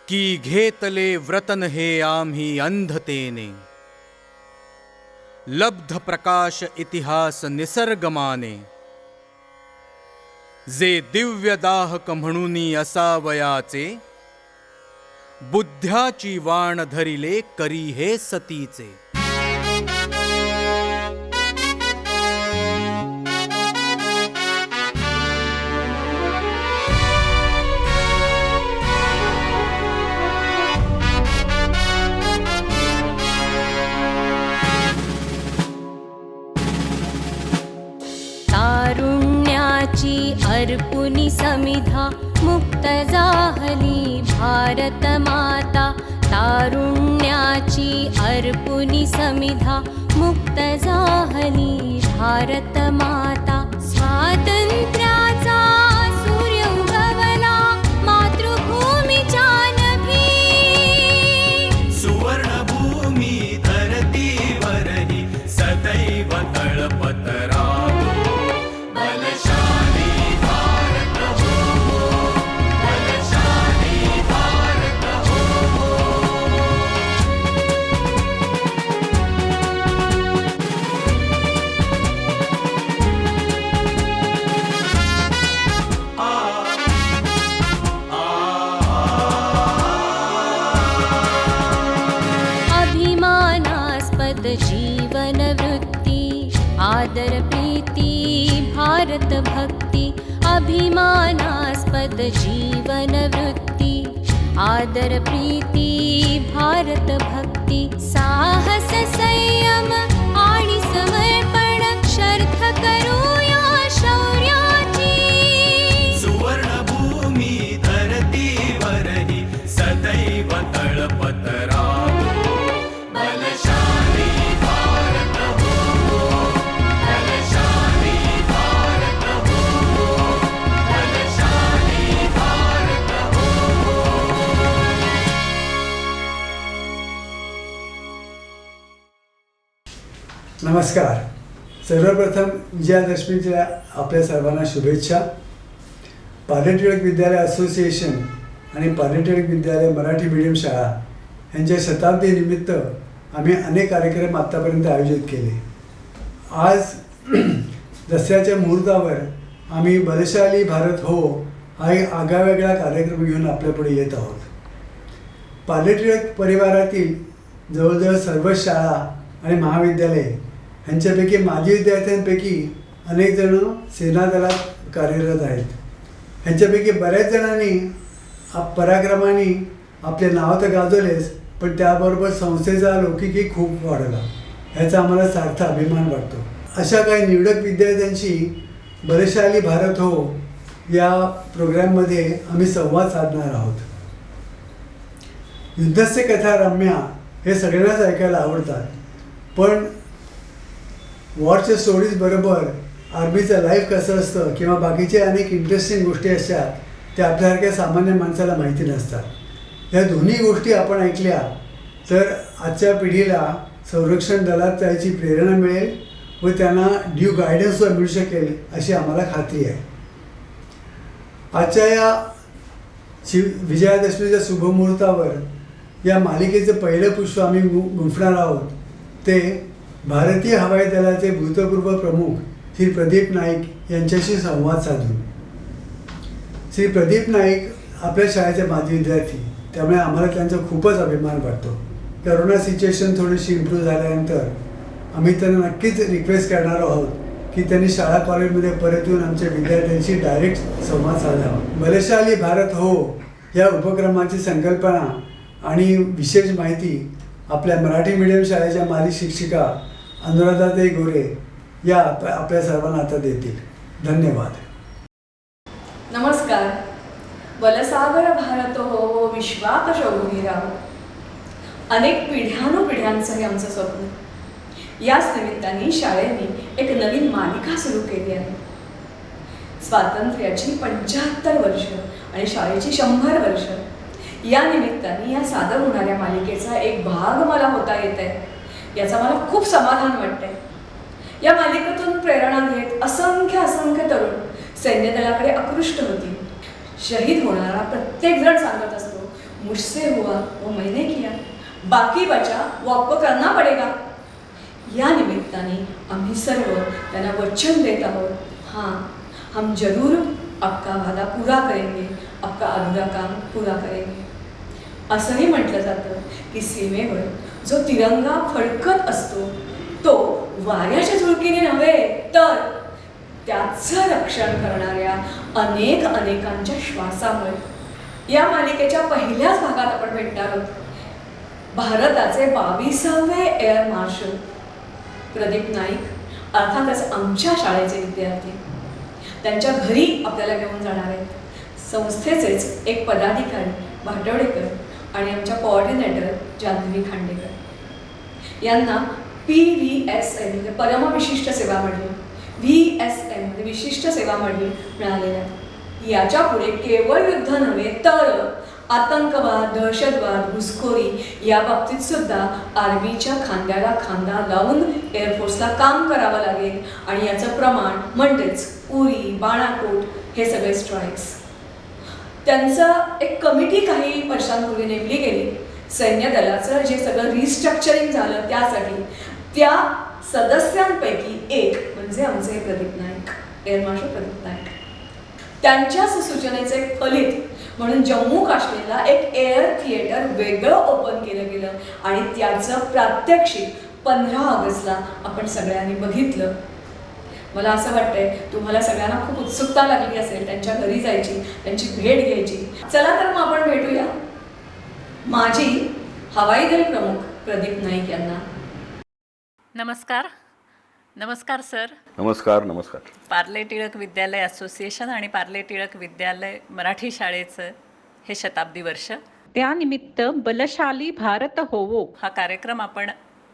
की घेतले व्रतन हे आम्ही अंधतेने, लब्ध प्रकाश इतिहास निसर्गमाने, जे दिव्य दाहक म्हणूनी असावयाचे, बुद्ध्याची वाण धरिले करी हे सतीचे. तारुण्याची अर्पुनी समिधा मुक्त जाहली भारत माता. तारुण्याची अर्पुनी समिधा मुक्त जाहली भारत माता. स्वातंत्र्याचा सूर्य उगवला मातृभूमीच्या नभी. सुवर्णभूमी धरतीवरही सदैव तळपत राहो. बलशाली भारत हो, बलशाली भारत हो. अभिमानास्पद जीवन वृत्ती आदर प्रीती भारत भक्ति. अभिमानास्पद जीवन वृत्ती आदर प्रीती भारत भक्ति. साहस संयम आणि समर्पण शर्थ करूया शौर्याची. सुवर्णभूमी धरतीवरही सदैव तळपत राहो. बलशाली भारत हो, बलशाली भारत हो, बलशाली भारत हो. नमस्कार. सर्वप्रथम विजयादशमीच्या आपल्या सर्वांना शुभेच्छा. पालट टिळक विद्यालय असोसिएशन आणि पालट टिळक विद्यालय मराठी मीडियम शाळा यांच्या शताब्दीनिमित्त आम्ही अनेक कार्यक्रम आत्तापर्यंत आयोजित केले. आज दसऱ्याच्या मुहूर्तावर आम्ही बलशाली भारत हो हा एक आगळावेगळा कार्यक्रम घेऊन आपल्यापुढे येत आहोत. पालट टिळक परिवारातील जवळजवळ सर्व शाळा आणि महाविद्यालये ह्यांच्यापैकी माजी विद्यार्थ्यांपैकी अनेक जण सेनादलात कार्यरत आहेत. ह्यांच्यापैकी बऱ्याच जणांनी पराक्रमाने आपले नाव तर गाजवलेच, पण त्याबरोबर संस्थेचा लौकिकही खूप वाढला. ह्याचा आम्हाला सार्थ अभिमान वाटतो. अशा काही निवडक विद्यार्थ्यांशी बलशाली भारत हो या प्रोग्रॅममध्ये आम्ही संवाद साधणार आहोत. युद्धस्य कथा रम्या हे सगळ्यांनाच ऐकायला आवडतात, पण वॉरच्या स्टोरीज बरोबर आर्मीचं लाईफ कसं असतं किंवा बाकीचे अनेक इंटरेस्टिंग गोष्टी असतात त्या आपल्यासारख्या सामान्य माणसाला माहिती नसतात. ह्या दोन्ही गोष्टी आपण ऐकल्या तर आजच्या पिढीला संरक्षण दलात जायची प्रेरणा मिळेल व त्यांना ड्यू गायडन्ससुद्धा मिळू शकेल अशी आम्हाला खात्री आहे. आजच्या या विजयादशमीच्या शुभमुहूर्तावर या मालिकेचं पहिलं पुष्प आम्ही गुंफणार आहोत. ते भारतीय हवाई दलाचे भूतपूर्व प्रमुख श्री प्रदीप नाईक यांच्याशी संवाद साधून. श्री प्रदीप नाईक आपल्या शाळेचे माजी विद्यार्थी, त्यामुळे आम्हाला त्यांचा खूपच अभिमान वाटतो. करोना सिच्युएशन थोडीशी इम्प्रूव्ह झाल्यानंतर आम्ही त्यांना नक्कीच रिक्वेस्ट करणार आहोत की त्यांनी शाळा कॉलेजमध्ये परत येऊन आमच्या विद्यार्थ्यांशी डायरेक्ट संवाद साधावा. बलशाली भारत हो या उपक्रमाची संकल्पना आणि विशेष माहिती आपल्या मराठी मीडियम शाळेच्या माजी शिक्षिका अनुराधाताई गोरे या आपल्या सर्वांना आता देतील. धन्यवाद. नमस्कार. बलसागर भारत हो विश्वात शौर्यराव. अनेक पिढ्यानुपिढ्यांचं हे आमचं स्वप्न. याच निमित्ताने शाळेने एक नवीन मालिका सुरू केली आहे. स्वातंत्र्याची 75 वर्ष आणि शाळेची 100 वर्ष या निमित्ताने या सादर होणाऱ्या मालिकेचा एक भाग मला होता येत आहे, याचा मला खूप समाधान वाटतंय. या मालिकेतून प्रेरणा घेत असंख्य तरुण सैन्यदलाकडे आकृष्ट होती. शहीद होणारा प्रत्येक जण सांगत असतो, मुझसे हुआ वो मैंने किया, बाकी बचा वो आपको करना पडेगा. या निमित्ताने आम्ही सर्व त्यांना वचन देत आहोत, हां हम जरूर आपका वादा पूरा करेंगे, आपका अधूरा काम पूरा करेंगे. असंही म्हटलं जातं की सीमेवर जो तिरंगा फडकत असतो तो वाऱ्याच्या झुळकीने नव्हे तर त्याचं रक्षण करणाऱ्या अनेकांच्या श्वासामुळे. या मालिकेच्या पहिल्याच भागात आपण भेटणार आहोत भारताचे 22वे एअर मार्शल प्रदीप नाईक, अर्थातच आमच्या शाळेचे विद्यार्थी. त्यांच्या घरी आपल्याला घेऊन जाणार आहेत संस्थेचेच एक पदाधिकारी भाटवडेकर आणि आमच्या कोऑर्डिनेटर जान्हवी खांडेकर. यांना PVSM म्हणजे परमविशिष्ट सेवा मंडळ, VSM म्हणजे विशिष्ट सेवा मंडळ मिळालेल्या आहे. याच्या पुढे केवळ युद्ध नव्हे तर आतंकवाद, दहशतवाद, घुसखोरी या बाबतीत सुद्धा आर्मीच्या खांद्याला खांदा लावून एअरफोर्सला काम करावं लागेल. आणि याचं प्रमाण म्हणजेच उरी, बाणाकोट हे सगळे स्ट्राईक्स. त्यांचं एक कमिटी काही वर्षांपूर्वी नेमली गेली सैन्य दलाचं जे सगळं रिस्ट्रक्चरिंग झालं त्यासाठी. त्या सदस्यांपैकी एक म्हणजे आमचे प्रदीप नाईक, एअर मार्शल प्रदीप नाईक. त्यांच्या सूचनेचे फलित म्हणून जम्मू काश्मीरला एक एअर थिएटर वेगळं ओपन केलं गेलं आणि त्याचं प्रात्यक्षिक 15 ऑगस्टला आपण सगळ्यांनी बघितलं. मला असं वाटतंय तुम्हाला सगळ्यांना खूप उत्सुकता लागली असेल त्यांच्या घरी जायची, त्यांची भेट घ्यायची. चला तर मग आपण भेटूया माजी हवाई दल प्रमुख प्रदीप नाईक यांना. नमस्कार. नमस्कार सर. नमस्कार. नमस्कार. पार्ले टिळक विद्यालय असोसिएशन आणि पार्ले टिळक विद्यालय मराठी शाळेचं हे शताब्दी वर्ष, त्यानिमित्त बलशाली भारत होवो हा कार्यक्रम आपण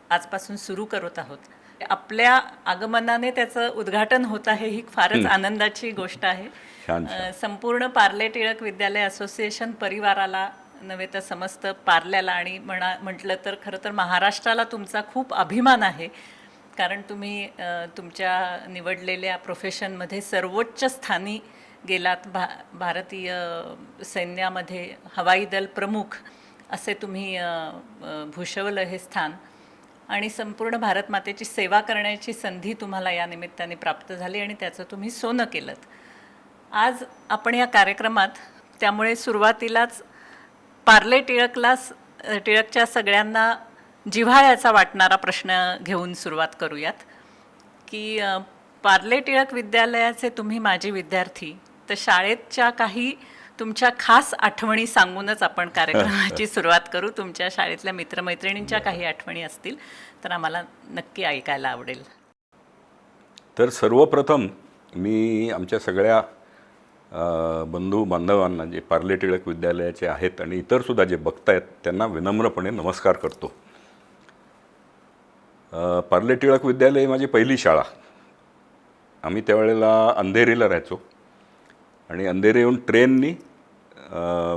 आजपासून सुरू करत आहोत. आपल्या आगमनाने त्याचं उद्घाटन होत आहे ही फारच आनंदाची गोष्ट आहे. छान. संपूर्ण पार्ले टिळक विद्यालय असोसिएशन परिवाराला नव्हे तर समस्त पार्ल्याला आणि म्हटलं तर खरं तर महाराष्ट्राला तुमचा खूप अभिमान आहे. कारण तुम्ही तुमच्या निवडलेल्या प्रोफेशनमध्ये सर्वोच्च स्थानी गेलात. भारतीय सैन्यामध्ये हवाई दल प्रमुख असे तुम्ही भूषवलं हे स्थान आणि संपूर्ण भारत मातेची सेवा करण्याची संधी तुम्हाला या निमित्ताने प्राप्त झाली आणि त्याचं तुम्ही सोनं केलं. आज आपण या कार्यक्रमात त्यामुळे सुरुवातीलाच पार्ले टिळकच्या सगळ्यांना जिव्हाळ्याचा वाटणारा प्रश्न घेऊन सुरुवात करूयात की पार्ले टिळक विद्यालयाचे तुम्ही माजी विद्यार्थी, तर शाळेच्या काही तुमच्या खास आठवणी सांगूनच आपण कार्यक्रमाची सुरुवात करू. तुमच्या शाळेतल्या मित्रमैत्रिणींच्या काही आठवणी असतील तर आम्हाला नक्की ऐकायला आवडेल. तर सर्वप्रथम मी आमच्या सगळ्या बंधू बांधवांना जे पार्ले टिळक विद्यालयाचे आहेत आणि इतरसुद्धा जे बघतायत त्यांना विनम्रपणे नमस्कार करतो. पार्ले टिळक विद्यालय ही माझी पहिली शाळा. आम्ही त्यावेळेला अंधेरीला राहायचो आणि अंधेरी येऊन ट्रेननी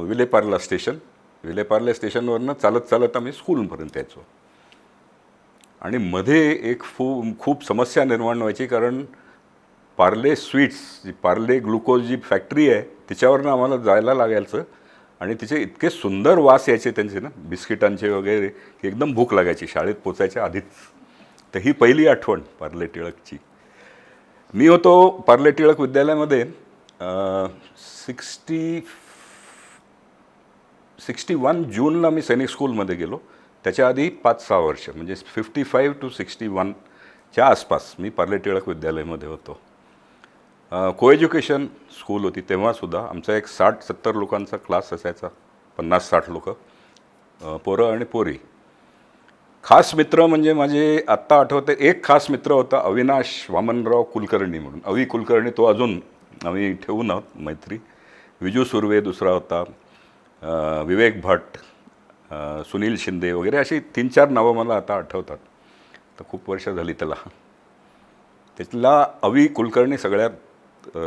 विलेपार्ले स्टेशनवरनं चालत आम्ही स्कूलपर्यंत यायचो. आणि मध्ये एक खूप समस्या निर्माण व्हायची कारण पार्ले स्वीट्स जी पार्ले ग्लुकोज जी फॅक्टरी आहे तिच्यावरनं आम्हाला जायला लागायचं आणि तिचे इतके सुंदर वास यायचे त्यांचे ना बिस्किटांचे वगैरे की एकदम भूक लागायची शाळेत पोचायच्या आधीच. तर ही पहिली आठवण पार्ले टिळकची. मी होतो पार्ले टिळक विद्यालयामध्ये 61 जूनला मी सैनिक स्कूलमध्ये गेलो. त्याच्या आधी 5-6 वर्ष म्हणजे 55 to 61च्या आसपास मी पार्ले टिळक विद्यालयामध्ये होतो. को एज्युकेशन स्कूल होती तेव्हासुद्धा. आमचा एक 60-70 लोकांचा क्लास असायचा, 50-60 लोक पोरं आणि पोरी. खास मित्र म्हणजे माझे आत्ता आठवते एक खास मित्र होता अविनाश वामनराव कुलकर्णी म्हणून. अवी कुलकर्णी तो अजून आम्ही ठेवून आहोत मैत्री. विजू सुर्वे दुसरा होता, विवेक भट, सुनील शिंदे वगैरे अशी 3-4 नावं मला आता आठवतात. तर खूप वर्ष झाली त्याला. त्यातला अवी कुलकर्णी सगळ्यात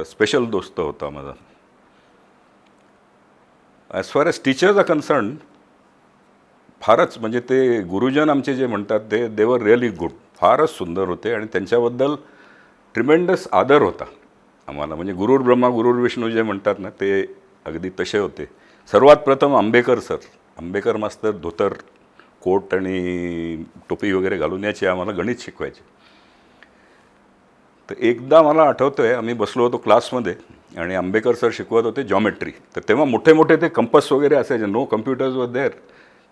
स्पेशल दोस्त होता माझा. As far age teachers R concern फारच म्हणजे ते गुरुजन आमचे जे म्हणतात ते दे वर रिअली गुड. फारच सुंदर होते आणि त्यांच्याबद्दल ट्रिमेंडस आदर होता आम्हाला. म्हणजे गुरुर ब्रह्मा गुरुर विष्णू जे म्हणतात ना ते अगदी तसे होते. सर्वात प्रथम आंबेकर मास्तर धोतर कोट आणि टोपी वगैरे घालून यायचे, आम्हाला गणित शिकवायचे. तर एकदा मला आठवतं आहे, आम्ही बसलो होतो क्लासमध्ये आणि आंबेकर सर शिकवत होते जॉमेट्री. तर तेव्हा मोठे मोठे ते कंपास वगैरे असायचे, नो कम्प्युटर्स वर देअर.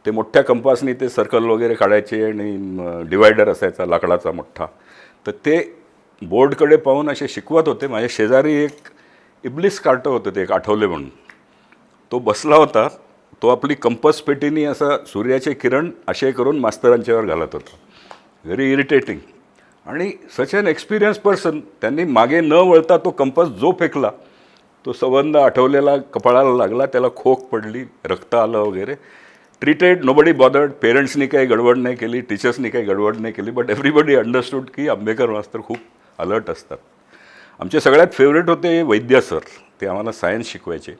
ते मोठ्या कंपासनी ते सर्कल वगैरे काढायचे आणि डिवायडर असायचा लाकडाचा मोठा. तर ते बोर्डकडे पाहून असे शिकवत होते. माझ्या शेजारी एक इब्लिस कार्ट होतं, ते एक आठवले म्हणून, तो बसला होता. तो आपली कंपास पेटीनी असा सूर्याचे किरण असे करून मास्तरांच्यावर घालत होता. Very irritating. आणि सच ॲन एक्सपिरियन्स पर्सन. त्यांनी मागे न वळता तो कंपास जो फेकला तो संबंध आठवलेला कपाळाला लागला, त्याला खोक पडली, रक्त आलं वगैरे. Treated, nobody bothered. पेरेंट्सनी काही गडबड नाही केली, टीचर्सनी काही गडबड नाही केली, बट एव्हरीबडी अंडरस्टूड की आंबेकर मास्तर खूप अलर्ट असतात. आमचे सगळ्यात फेवरेट होते वैद्य सर. ते आम्हाला सायन्स शिकवायचे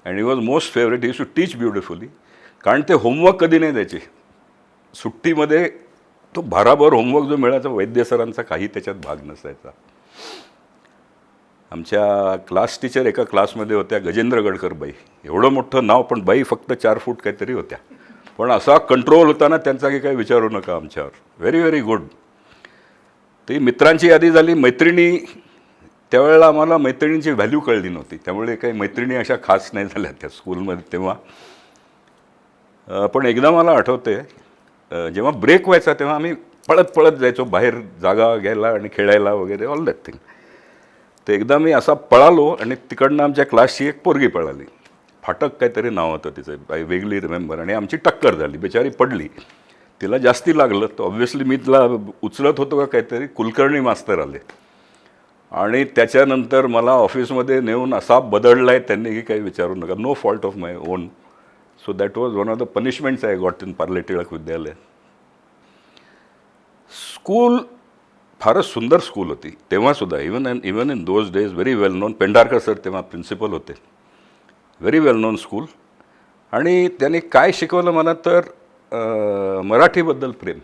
and he was most favourite. He to teach beautifully. कारण ते होमवर्क कधी नाही द्यायचे. सुट्टीमध्ये तो भाराभर होमवर्क जो मिळायचा वैद्य सरांचा काही त्याच्यात भाग नसायचा. आमच्या क्लास टीचर एका क्लासमध्ये होत्या गजेंद्र गडकर बाई. एवढं मोठं नाव, पण बाई फक्त 4 फूट काहीतरी होत्या. पण असा कंट्रोल होता ना त्यांचा की काही विचारू नका आमच्यावर. Very very good. ती मित्रांची यादी झाली. मैत्रिणी, त्यावेळेला आम्हाला मैत्रिणींची व्हॅल्यू कळली नव्हती, त्यामुळे काही मैत्रिणी अशा खास नाही झाल्या त्या स्कूलमध्ये तेव्हा. पण एकदा मला आठवते, जेव्हा ब्रेक व्हायचा तेव्हा आम्ही पळत पळत जायचो बाहेर जागा घ्यायला आणि खेळायला वगैरे, ऑल दॅट थिंग. तर एकदा मी असा पळालो आणि तिकडनं आमच्या क्लासची एक पोरगी पळाली. फाटक काहीतरी नाव होतं तिचं, आय वेगली रिमेंबर. आणि आमची टक्कर झाली. बिचारी पडली. तिला जास्ती लागलं. तर ऑब्व्हियसली मी तिला उचलत होतो का काहीतरी, कुलकर्णी मास्तर आले आणि त्याच्यानंतर मला ऑफिसमध्ये नेऊन असा बदलला आहे त्यांनी की काही विचारू नका. No fault of my own. So that was one of the punishments I got in Parle Tilak Vidyalaya. School फारच सुंदर स्कूल होती तेव्हासुद्धा. Even in those days very well known. Pendharkar sir तेव्हा प्रिन्सिपल होते. Very well known school. आणि त्यांनी काय शिकवलं मला तर मराठीबद्दल प्रेम,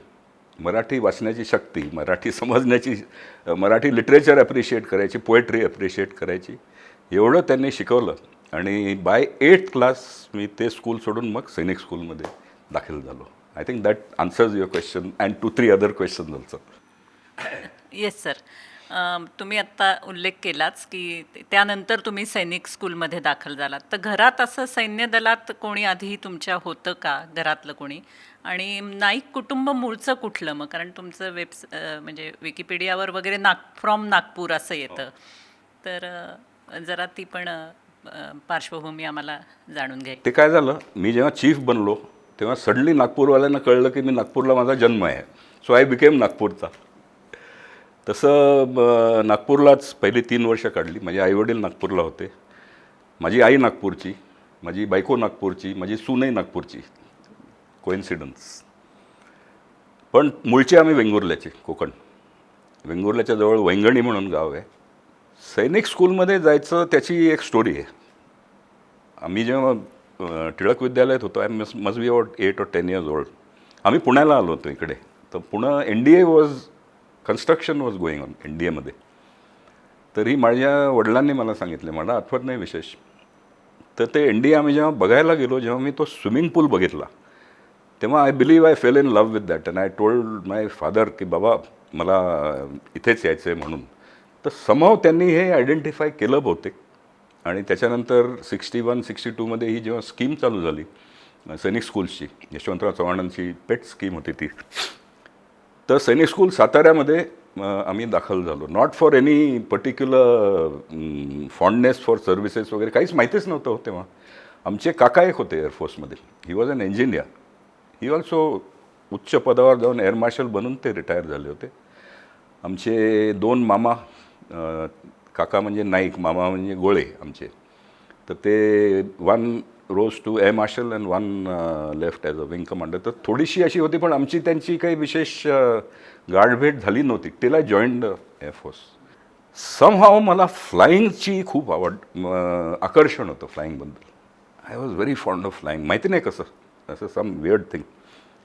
मराठी वाचण्याची शक्ती, मराठी समजण्याची, मराठी लिटरेचर ॲप्रिशिएट करायची, पोएट्री ॲप्रिशिएट करायची, एवढं त्यांनी शिकवलं. आणि बाय 8th क्लास मी ते स्कूल सोडून मग सैनिक स्कूलमध्ये दाखल झालो. I think that answers your question and 2-3 other questions also. Yes sir. तुम्ही आत्ता उल्लेख केलाच की त्यानंतर तुम्ही सैनिक स्कूलमध्ये दाखल झालात. तर घरात असं सैन्य दलात कोणी आधी तुमच्या होतं का, घरातलं कोणी? आणि नाईक कुटुंब मूळचं कुठलं मग? कारण तुमचं म्हणजे विकिपीडियावर वगैरे फ्रॉम नागपूर असं येतं. तर जरा ती पण पार्श्वभूमी आम्हाला जाणून घ्यायची. ते काय झालं, मी जेव्हा चीफ बनलो तेव्हा सडनली नागपूरवाल्यांना कळलं की मी नागपूरला माझा जन्म आहे. सो आय बिकेम नागपूरचा. तसं नागपूरलाच पहिली 3 वर्ष काढली. माझे आईवडील नागपूरला होते. माझी आई नागपूरची, माझी बायको नागपूरची, माझी सूनही नागपूरची. कोइन्सिडन्स. पण मूळचे आम्ही वेंगुर्ल्याचे, कोकण. वेंगुर्ल्याच्या जवळ वैंगणी म्हणून गाव आहे. सैनिक स्कूलमध्ये जायचं त्याची एक स्टोरी आहे. आम्ही जेव्हा टिळक विद्यालयात होतो, I must be about 8 or 10 years old. आम्ही पुण्याला आलो होतो इकडे. तर Pune NDA construction was going on NDAमध्ये. तरी माझ्या वडिलांनी मला सांगितले, मला आठवत नाही विशेष. तर ते NDA आम्ही जेव्हा बघायला गेलो, जेव्हा मी तो स्विमिंग पूल बघितला तेव्हा I believe I fail in love with that. And I told my father की बाबा मला इथेच यायचं आहे म्हणून. तर समहाव त्यांनी हे आयडेंटिफाय केलं बहुतेक. आणि त्याच्यानंतर 61-62मध्ये ही जेव्हा स्कीम चालू झाली सैनिक स्कूल्सची, यशवंतराव चव्हाणांची पेट स्कीम होती ती. तर सैनिक स्कूल साताऱ्यामध्ये आम्ही दाखल झालो. Not for any particular fondness for services वगैरे काहीच माहितीच नव्हतं हो तेव्हा. आमचे काका एक होते एअरफोर्समध्ये. He was an engineer. He also उच्च पदावर जाऊन एअर मार्शल बनून ते रिटायर झाले होते. आमचे 2 मामा, काका म्हणजे नाईक, मामा म्हणजे गोळे आमचे. तर ते 1 rose to air marshal and 1 left as a wing commander. तर थोडीशी अशी होती, पण आमची त्यांची काही विशेष गाठभेट झाली नव्हती till I joined air force. Somehow मला फ्लाईंगची खूप आकर्षण होतं फ्लाईंगबद्दल. I was very fond of flying. माहिती नाही कसं, असं सम वियर्ड थिंग.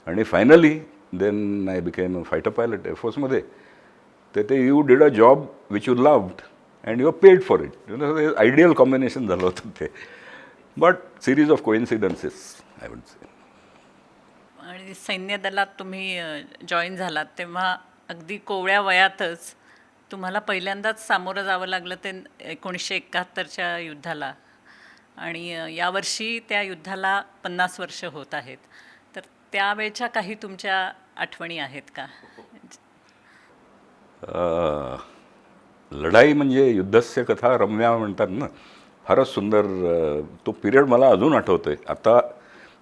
आणि finally then I became a fighter pilot एअरफोर्समध्ये. तर ते you did a job which you loved and you are paid for it. Ideal combination झालं होतं ते. But series of coincidences I would say. आणि सैन्य दलात तुम्ही जॉईन झालात तेव्हा अगदी कोवळ्या वयातच तुम्हाला पहिल्यांदाच सामोरं जावं लागलं ते 1971च्या युद्धाला आणि यावर्षी त्या युद्धाला 50 वर्ष होत आहेत. तर त्यावेळच्या काही तुमच्या आठवणी आहेत का? लढाई म्हणजे युद्धस्य कथा रम्या म्हणतात ना, फारच सुंदर. तो पिरियड मला अजून आठवतो आहे. आता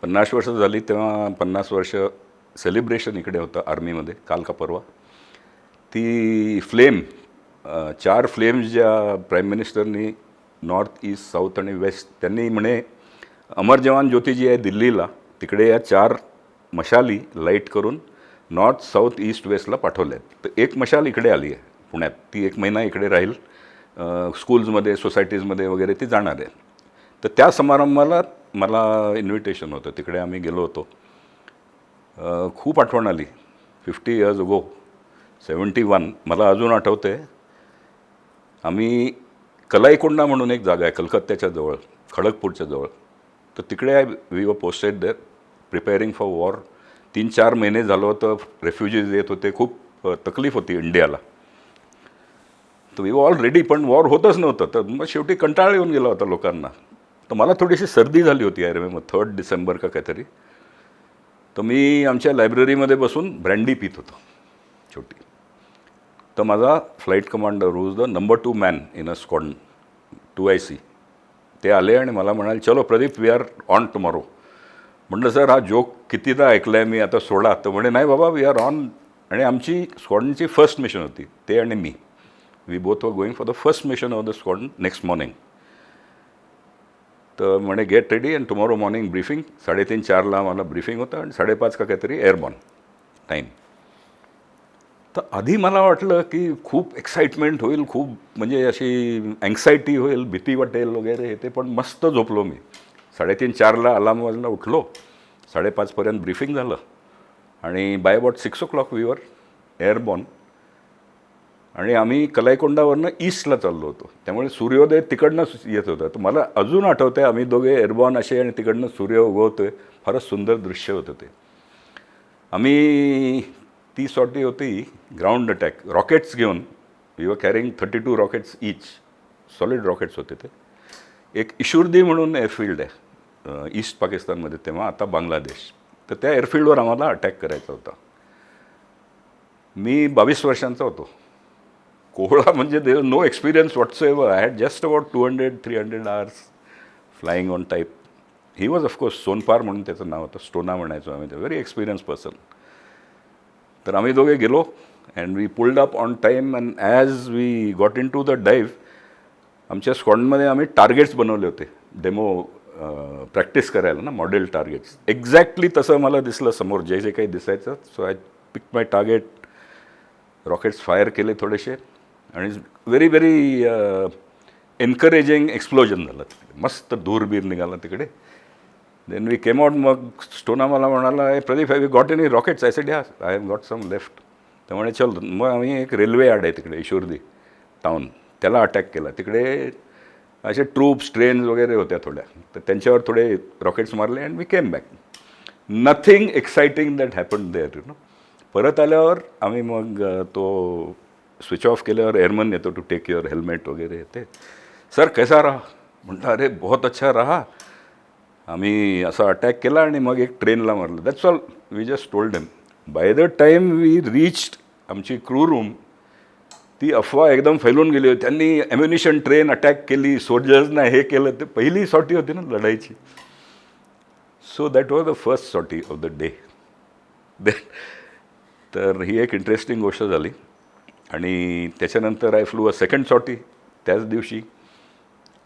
50 वर्ष झाली तेव्हा 50 वर्ष सेलिब्रेशन इकडे होतं आर्मीमध्ये काल का परवा. ती फ्लेम 4 फ्लेम्स ज्या प्राईम मिनिस्टरनी नॉर्थ ईस्ट साऊथ आणि वेस्ट त्यांनी म्हणे अमर जवान ज्योती जी आहे दिल्लीला तिकडे या 4 मशाली लाईट करून नॉर्थ साऊथ ईस्ट वेस्टला पाठवल्या आहेत. तर एक मशाल इकडे आली आहे पुण्यात. ती 1 महिना इकडे राहील, स्कूल्समध्ये सोसायटीजमध्ये वगैरे ती जाणार आहे. तर त्या समारंभाला मला इन्व्हिटेशन होतं. तिकडे आम्ही गेलो होतो. खूप आठवण आली. 50 इयर्स अगो 71 मला अजून आठवतं आहे. आम्ही कलाईकोंडा म्हणून एक जागा आहे कलकत्त्याच्या जवळ, खडगपूरच्या जवळ. तर तिकडे we were posted there preparing for war. 3-4 महिने झालं होतं. रेफ्युजीज येत होते. खूप तकलीफ होती इंडियाला. तर वी वर ऑल रेडी, पण वॉर होतच नव्हतं. तर मग शेवटी कंटाळा येऊन गेला होता लोकांना. तर मला थोडीशी सर्दी झाली होती. आय रिमेंबर 3 डिसेंबर का काहीतरी. तर मी आमच्या लायब्ररीमध्ये बसून ब्रँडी पित होतो छोटी. तर माझा flight commander whose the number 2 man in a squadron 2IC ते आले आणि मला म्हणाले चलो Pradeep we are on tomorrow. म्हटलं सर हा जोक कितीदा ऐकला आहे मी, आता सोडा. तर म्हणे नाही बाबा वी आर ऑन. आणि आमची स्क्वॉड्रनची फर्स्ट मिशन होती ते आणि मी. We both were going for the first mission of the squadron next morning. तर म्हणे get ready and tomorrow morning briefing. 3:30-4ला आम्हाला ब्रीफिंग होतं आणि 5:30 का काहीतरी एअरबॉर्न टाईम. तर आधी मला वाटलं की खूप एक्साइटमेंट होईल, खूप म्हणजे अशी अँक्सायटी होईल, भीती वाटेल वगैरे ते. पण मस्त झोपलो मी. 3:30-4ला अलार्म वाजला, उठलो. 5:30पर्यंत ब्रीफिंग झालं आणि by about 6 o'clock we were airborne. आणि आम्ही कलाईकोंडावरनं ईस्टला चाललो होतो. त्यामुळे सूर्योदय तिकडनं येत होता. तर मला अजून आठवतं आहे आम्ही दोघे एअरबॉर्न असे आणि तिकडनं सूर्य उगवतो आहे. फारच सुंदर दृश्य होतं ते. आम्ही ती सॉटी होती ग्राउंड अटॅक रॉकेट्स घेऊन. We were carrying 32 rockets each. Solid rockets होते ते. एक इशुर्दी म्हणून एअरफील्ड आहे ईस्ट पाकिस्तानमध्ये तेव्हा, आता बांगलादेश. तर त्या एअरफील्डवर आम्हाला अटॅक करायचा होता. मी 22 वर्षांचा होतो. कोहळा म्हणजे there no experience whatsoever. I had just about 200-300 hours flying on type. He was of course Sonpar म्हणून त्याचं नाव होतं. स्टोना म्हणायचो आम्ही. Very experience person. तर आम्ही दोघे गेलो and we pulled up on time. And as we got into the dive आमच्या स्क्वॉडमध्ये आम्ही टार्गेट्स बनवले होते डेमो प्रॅक्टिस करायला ना, मॉडेल टार्गेट्स. एक्झॅक्टली तसं मला दिसलं समोर जे जे काही दिसायचं. So I pick my target. Rockets fire केले थोडेसे आणि व्हेरी व्हेरी एनकरेजिंग एक्सप्लोजन झालं. मस्त धूरबीर निघाला तिकडे. Then we came out. मग स्टोना मला म्हणाला Pradeep have you got any rockets? I said yeah I have got some left. त्यामुळे चल. मग आम्ही एक रेल्वे यार्ड आहे तिकडे इशुर्दी टाऊन, त्याला अटॅक केला. तिकडे असे ट्रूप्स ट्रेन्स वगैरे होत्या थोड्या. तर त्यांच्यावर थोडे रॉकेट्स मारले and we came back. Nothing exciting that happen there परत आल्यावर आम्ही मग तो स्विच ऑफ केल्यावर एअरमन येतो टू टेक युअर हेल्मेट वगैरे येते. सर कैसा रहा? म्हटलं अरे बहुत अच्छा रहा. आम्ही असा अटॅक केला आणि मग एक ट्रेनला मारलं. That's all we just told him. By the time we reached आमची क्रू रूम, ती अफवा एकदम फैलून गेली होती. त्यांनी ॲम्युनिशन ट्रेन अटॅक केली, सोल्जर्सना हे केलं. ते पहिली सॉटी होती ना लढाईची. So that was the first sortie of the day. तर ही एक इंटरेस्टिंग गोष्ट झाली. आणि त्याच्यानंतर I flew a second sortie त्याच दिवशी.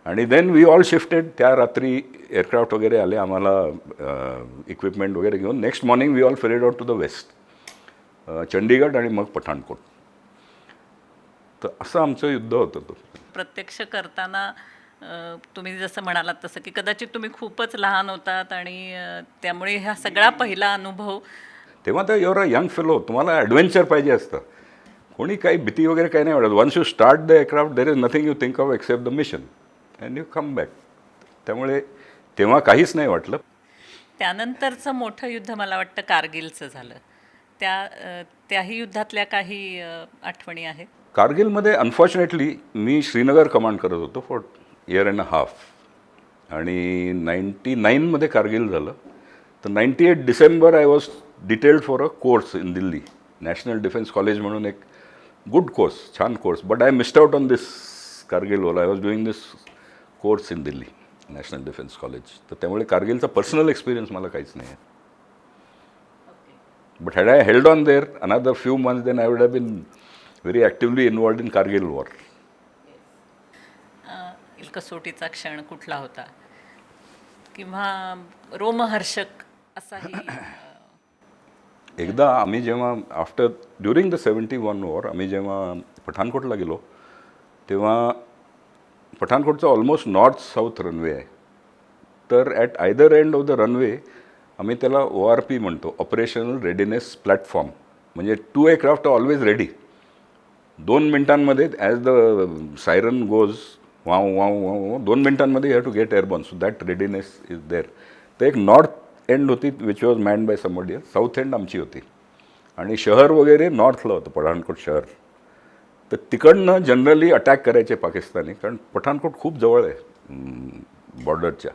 आणि देन वी ऑल शिफ्टेड. त्या रात्री एअरक्राफ्ट वगैरे आले आम्हाला इक्विपमेंट वगैरे घेऊन. Next morning we all ferried out to the west, Chandigarh आणि मग पठाणकोट. तर असं आमचं युद्ध होतं. तो प्रत्यक्ष करताना तुम्ही जसं म्हणालात तसं की कदाचित तुम्ही खूपच लहान होतात आणि त्यामुळे हा सगळा पहिला अनुभव. तेव्हा तर युअर अ यंग फेलो. तुम्हाला ॲडव्हेंचर पाहिजे असतं. कोणी काही भीती वगैरे काही नाही वाटत. Once you start the aircraft there is nothing you think of except the mission and you come back. त्यामुळे तेव्हा काहीच नाही वाटलं. त्यानंतरचं मोठं युद्ध मला वाटतं कारगिलचं झालं. त्याही युद्धातल्या काही आठवणी आहेत. कारगिलमध्ये अनफॉर्च्युनेटली मी श्रीनगर कमांड करत होतो for year and a half, आणि 99मध्ये कारगिल झालं. तर 98 December I was detailed for a course in Delhi, national defence college म्हणून एक गुड कोर्स, छान course, but I missed out on this Kargil wall. I was doing this course in Delhi national defence college. तर त्यामुळे कारगिलचा personal experience मला काहीच नाही आहे. But had I held on there another few months then I would have been very actively involved in Kargil war. कसोटीचा क्षण कुठला होता किंवा रोमहर्षक असाही? एकदा आम्ही जेव्हा ड्युरिंग द 71 वॉर आम्ही जेव्हा पठाणकोटला गेलो, तेव्हा पठाणकोटचा ऑलमोस्ट नॉर्थ साऊथ रनवे आहे. तर at either end of the runway आम्ही त्याला ORP म्हणतो, ऑपरेशनल रेडीनेस प्लॅटफॉर्म. म्हणजे 2 एअरक्राफ्ट आर ऑलवेज रेडी. 2 मिनिटांमध्ये ॲज द सायरन गोज वाव वाव वाव 2 मिनिटांमध्ये you have to get airborne. So that readiness is there. तर एक नॉर्थ एंड होती which was manned by somebody, south end आमची होती, आणि शहर वगैरे नॉर्थला होतं पठाणकोट शहर. तर तिकडनं जनरली अटॅक करायचे पाकिस्तानी, कारण पठाणकोट खूप जवळ आहे बॉर्डरच्या,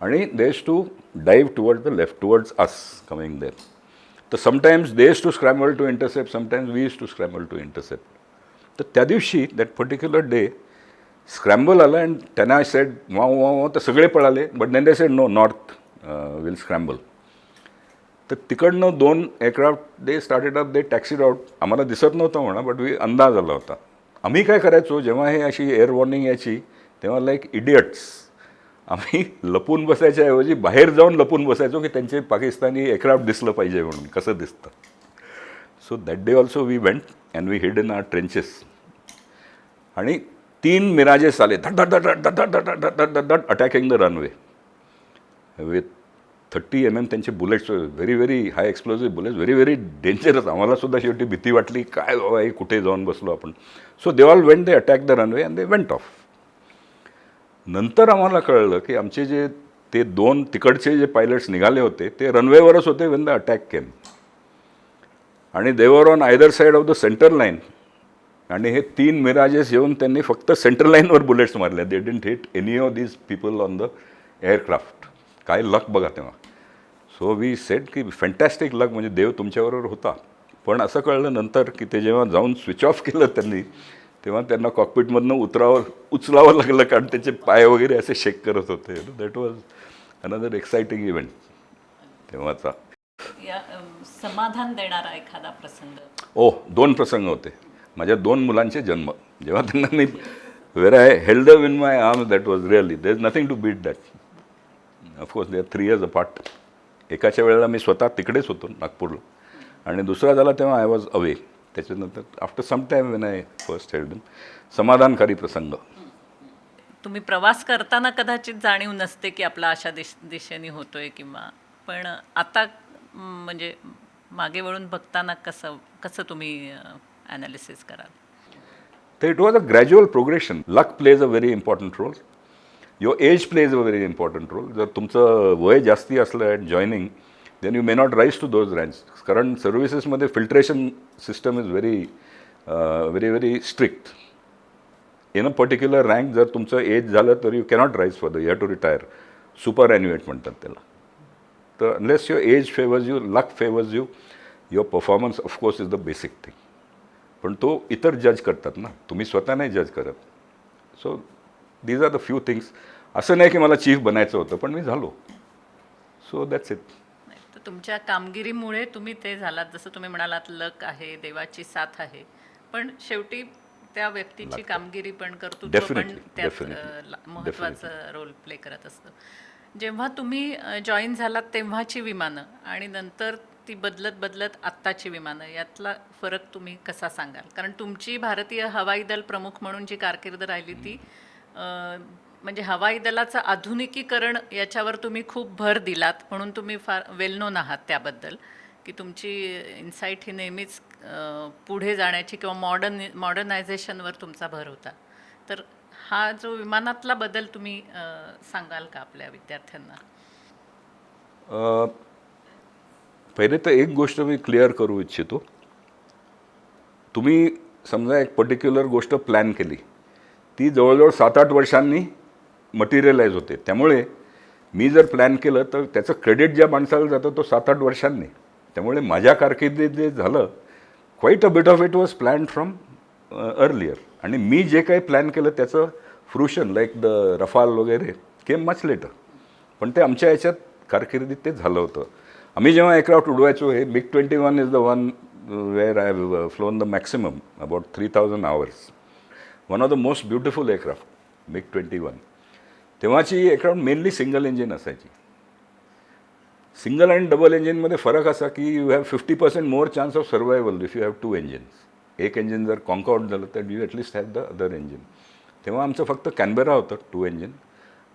आणि they used to dive towards the left, towards us coming there. तर sometimes they used to scramble to intercept, sometimes we used to scramble to intercept. तर त्या दिवशी दॅट पर्टिक्युलर डे स्क्रॅम्बल आलं, अँड त्यांना सेड वाव वाव, तर सगळे पळाले. But then they said no, north will scramble. तर तिकडनं 2 aircraft they started up, they taxied out. आम्हाला दिसत नव्हतं म्हणा, बट अंदाज आला होता. आम्ही काय करायचो, जेव्हा हे अशी एअर वॉर्निंग यायची तेव्हा लाईक इडियट्स आम्ही लपून बसायच्या ऐवजी बाहेर जाऊन लपून बसायचो, की त्यांचे पाकिस्तानी एअरक्राफ्ट दिसलं पाहिजे म्हणून, कसं दिसतं. So that day also we went and we hid in our trenches. आणि 3 मिराजेस आले, धड धड धड धड धड धड धड धड धड attacking the runway with 30 mm त्यांचे bullets, very very high explosive bullets, very very dangerous. आम्हाला सुद्धा शेवटी भीती वाटली, काय बाबा हे कुठे जाऊन बसलो आपण. So they all went, they attack the runway and they went of. नंतर आम्हाला कळलं की आमचे जे ते 2 तिकडचे जे पायलट्स निघाले होते ते रनवेवरच होते वेन द अटॅक केम, आणि they were on either side of the centre line. आणि हे 3 मिराजेस येऊन त्यांनी फक्त सेंटर लाईनवर बुलेट्स मारल्या. They didn't hit any of these people on the aircraft. काय लक बघा तेव्हा. सो वी सेड की फॅन्टॅस्टिक लक, म्हणजे देव तुमच्याबरोबर होता. पण असं कळलं नंतर की ते जेव्हा जाऊन स्विच ऑफ केलं त्यांनी, तेव्हा त्यांना कॉकपिटमधनं उचलावं लागलं, कारण त्याचे पाय वगैरे असे शेक करत होते. That was another exciting event तेव्हाचा. समाधान देणारा एखादा प्रसंग? 2 प्रसंग होते. माझ्या 2 मुलांचे जन्म, जेव्हा त्यांना मी where I held them in my arms, that was really, there is nothing to beat that. Of course they are 3 years apart. एकाच्या वेळेला मी स्वतः तिकडेच होतो नागपूरला, आणि दुसरा झाला तेव्हा आय वॉज अवे. त्याच्यानंतर after some time when I first held them. समाधानकारी प्रसंग. तुम्ही प्रवास करताना कदाचित जाणीव नसते की आपला अशा दिशेने होतोय किंवा, पण आता म्हणजे मागे वळून बघताना कसं तुम्ही ॲनालिसिस कराल? तर it was a gradual progression. Luck plays a very important role. Your age plays a very important role. जर तुमचं वय जास्ती असलं at joining, then you may not rise to those ranks. कारण सर्व्हिसेसमध्ये filtration system is very very very strict. In a particular rank जर तुमचं age झालं तर you cannot rise for you have to retire. Superannuate म्हणतात त्याला. तर unless your age favours you, luck favours you, your performance of course is the basic thing. पण तो इतर जज करतात ना, तुम्ही स्वतः नाही जज करत. So these are the few things. असं नाही की मला चीफ बनायचं होतं, पण मी झालो. So that's it. तर तुमच्या कामगिरीमुळे तुम्ही ते झालात, जसं तुम्ही म्हणालात लक आहे, देवाची साथ आहे, पण शेवटी त्या व्यक्तीची कामगिरी पण, कर्तृत्व पण त्यात महत्त्वाचं रोल प्ले करत असतं. जेव्हा तुम्ही जॉईन झालात तेव्हाची विमानं आणि नंतर ती बदलत बदलत आत्ताची विमानं, यातला फरक तुम्ही कसा सांगाल? कारण तुमची भारतीय हवाई दल प्रमुख म्हणून जी कारकीर्द राहिली ती म्हणजे हवाई दलाचं आधुनिकीकरण याच्यावर तुम्ही खूप भर दिलात, म्हणून तुम्ही फार वेल नोन आहात त्याबद्दल, की तुमची इन्साईट ही नेहमीच पुढे जाण्याची किंवा मॉडर्नायझेशनवर तुमचा भर होता. तर हा जो विमानातला बदल तुम्ही सांगाल का आपल्या विद्यार्थ्यांना? पहिले तर एक गोष्ट मी क्लिअर करू इच्छितो. तुम्ही समजा एक पर्टिक्युलर गोष्ट प्लॅन केली, ती जवळजवळ 7-8 वर्षांनी मटिरियलाइज होते. त्यामुळे मी जर प्लॅन केलं तर त्याचं क्रेडिट ज्या माणसाला जातं तो 7-8 वर्षांनी. त्यामुळे माझ्या कारकिर्दीत जे झालं, quiet a bit of it was plan from earlier. आणि मी जे काही प्लॅन केलं त्याचं फ्रुशन लाईक द रफाल वगैरे केम मच लेटर. पण ते आमच्या याच्यात कारकिर्दीत ते झालं होतं. आम्ही जेव्हा एअरक्राफ्ट उडवायचो, हे MiG-21 is the one wear I have phloem the maximum about 3000 hours. One of the most beautiful aircraft MiG-21. तेव्हाची एअरक्राफ्ट मेनली सिंगल इंजिन असायची. सिंगल आणि डबल इंजिनमध्ये फरक असा की you have 50% more chance of survival if you have 2 engines. एक engine जर Concord झालं तर you at least have the other engine. तेव्हा आमचं फक्त कॅनबेरा होतं 2 engine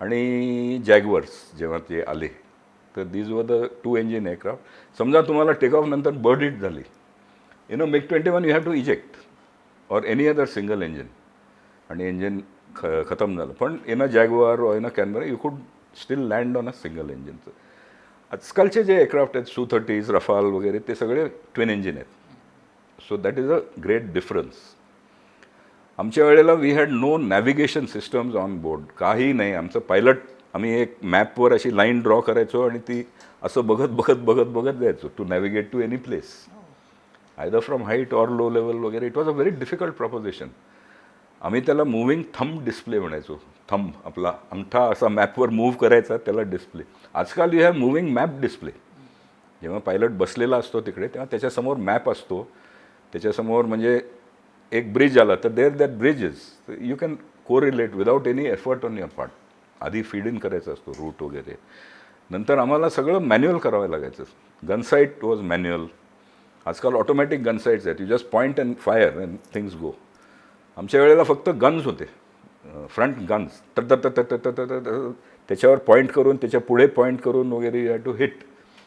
आणि जॅगवर्स जेव्हा ते आले तर these were the 2 engine aircraft. समजा तुम्हाला टेक ऑफ नंतर बर्ड हिट झाली, MiG-21 you have to eject or any other single engine आणि इंजिन खतम झालं. पण जॅगवार और Canberra you could still land on a single इंजिनचं. आजकालचे जे एअरक्राफ्ट आहेत Su-30s, रफाल वगैरे ते सगळे ट्विन इंजिन आहेत. So that is a great difference. आमच्या वेळेला we had no navigation systems on board. काही नाही. आमचं पायलट, आम्ही एक मॅपवर अशी लाईन ड्रॉ करायचो आणि ती असं बघत जायचो to navigate to any place, either from height or low level वगैरे. It was a very difficult proposition. आम्ही त्याला मुव्हिंग थंब डिस्प्ले म्हणायचो. थंब आपला अंगठा असा मॅपवर मूव्ह करायचा, त्याला डिस्प्ले. आजकाल you have moving map display. जेव्हा पायलट बसलेला असतो तिकडे तेव्हा त्याच्यासमोर मॅप असतो. त्याच्यासमोर म्हणजे एक ब्रिज आला तर there that bridge is, you can correlate without any effort on your part. आधी फीड इन करायचं असतो रूट वगैरे. नंतर आम्हाला सगळं मॅन्युअल करावं लागायचं. गनसाईट वॉज मॅन्युअल. आजकाल ऑटोमॅटिक गनसाईट्स आहेत. You just point and fire and things go. आमच्या वेळेला फक्त गन्स होते, फ्रंट गन्स. त्याच्यावर पॉईंट करून त्याच्या पुढे पॉईंट करून वगैरे यू हॅव टू हिट.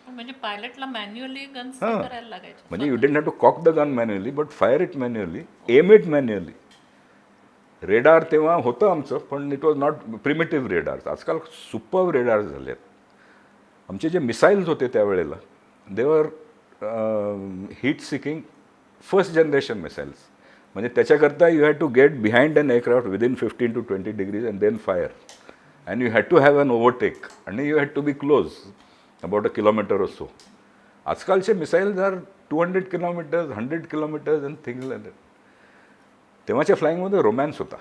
म्हणजे पायलटला मॅन्युअली गन्स करायला लागायचे. म्हणजे you didn't have to cock the gun manually but fire it manually, aim it manually. Radar तेव्हा होतं आमचं, पण it was not primitive radars. आजकाल सुपर रेडार्स झाले आहेत. आमचे जे मिसाईल्स होते त्यावेळेला they were heat seeking first generation missiles. म्हणजे त्याच्याकरता you had to get behind an aircraft within 15 to 20 degrees and then fire. And you had to have an overtake आणि you had to be close about a kilometre or so. आजकालचे missiles are 200 kilometers, 100 kilometers and things like that. तेव्हाच्या फ्लाईंगमध्ये romance होता.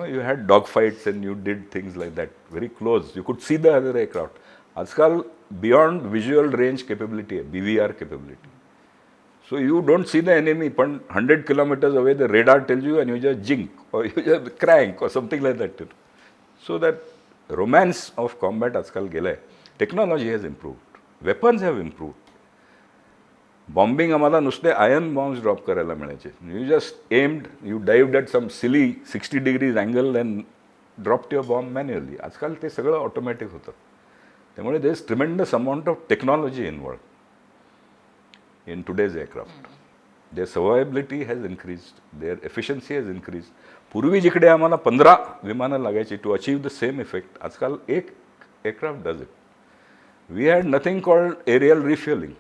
You had dog fights and you did things like that very close. You could see the other aircraft. आजकाल beyond visual range capability आहे, BVR capability. So you don't see the enemy, but 100 kilometers away the radar tells you and you just jink or you just crank or something like that. So that romance of combat आजकाल गेला आहे. Technology has improved. Weapons have improved. Bombing आम्हाला नुसते iron bombs drop करायला मिळायचे. You just aimed, you dived at some silly 60 degrees angle and dropped your bomb manually. आजकाल ते सगळं ऑटोमॅटिक होतं. त्यामुळे there is tremendous amount of technology involved in today's aircraft. Their survivability has increased, their efficiency has increased. पूर्वी जिकडे आम्हाला 15 विमानं लागायची to achieve the same effect, आजकाल एक aircraft does it. We had nothing called aerial refuelling.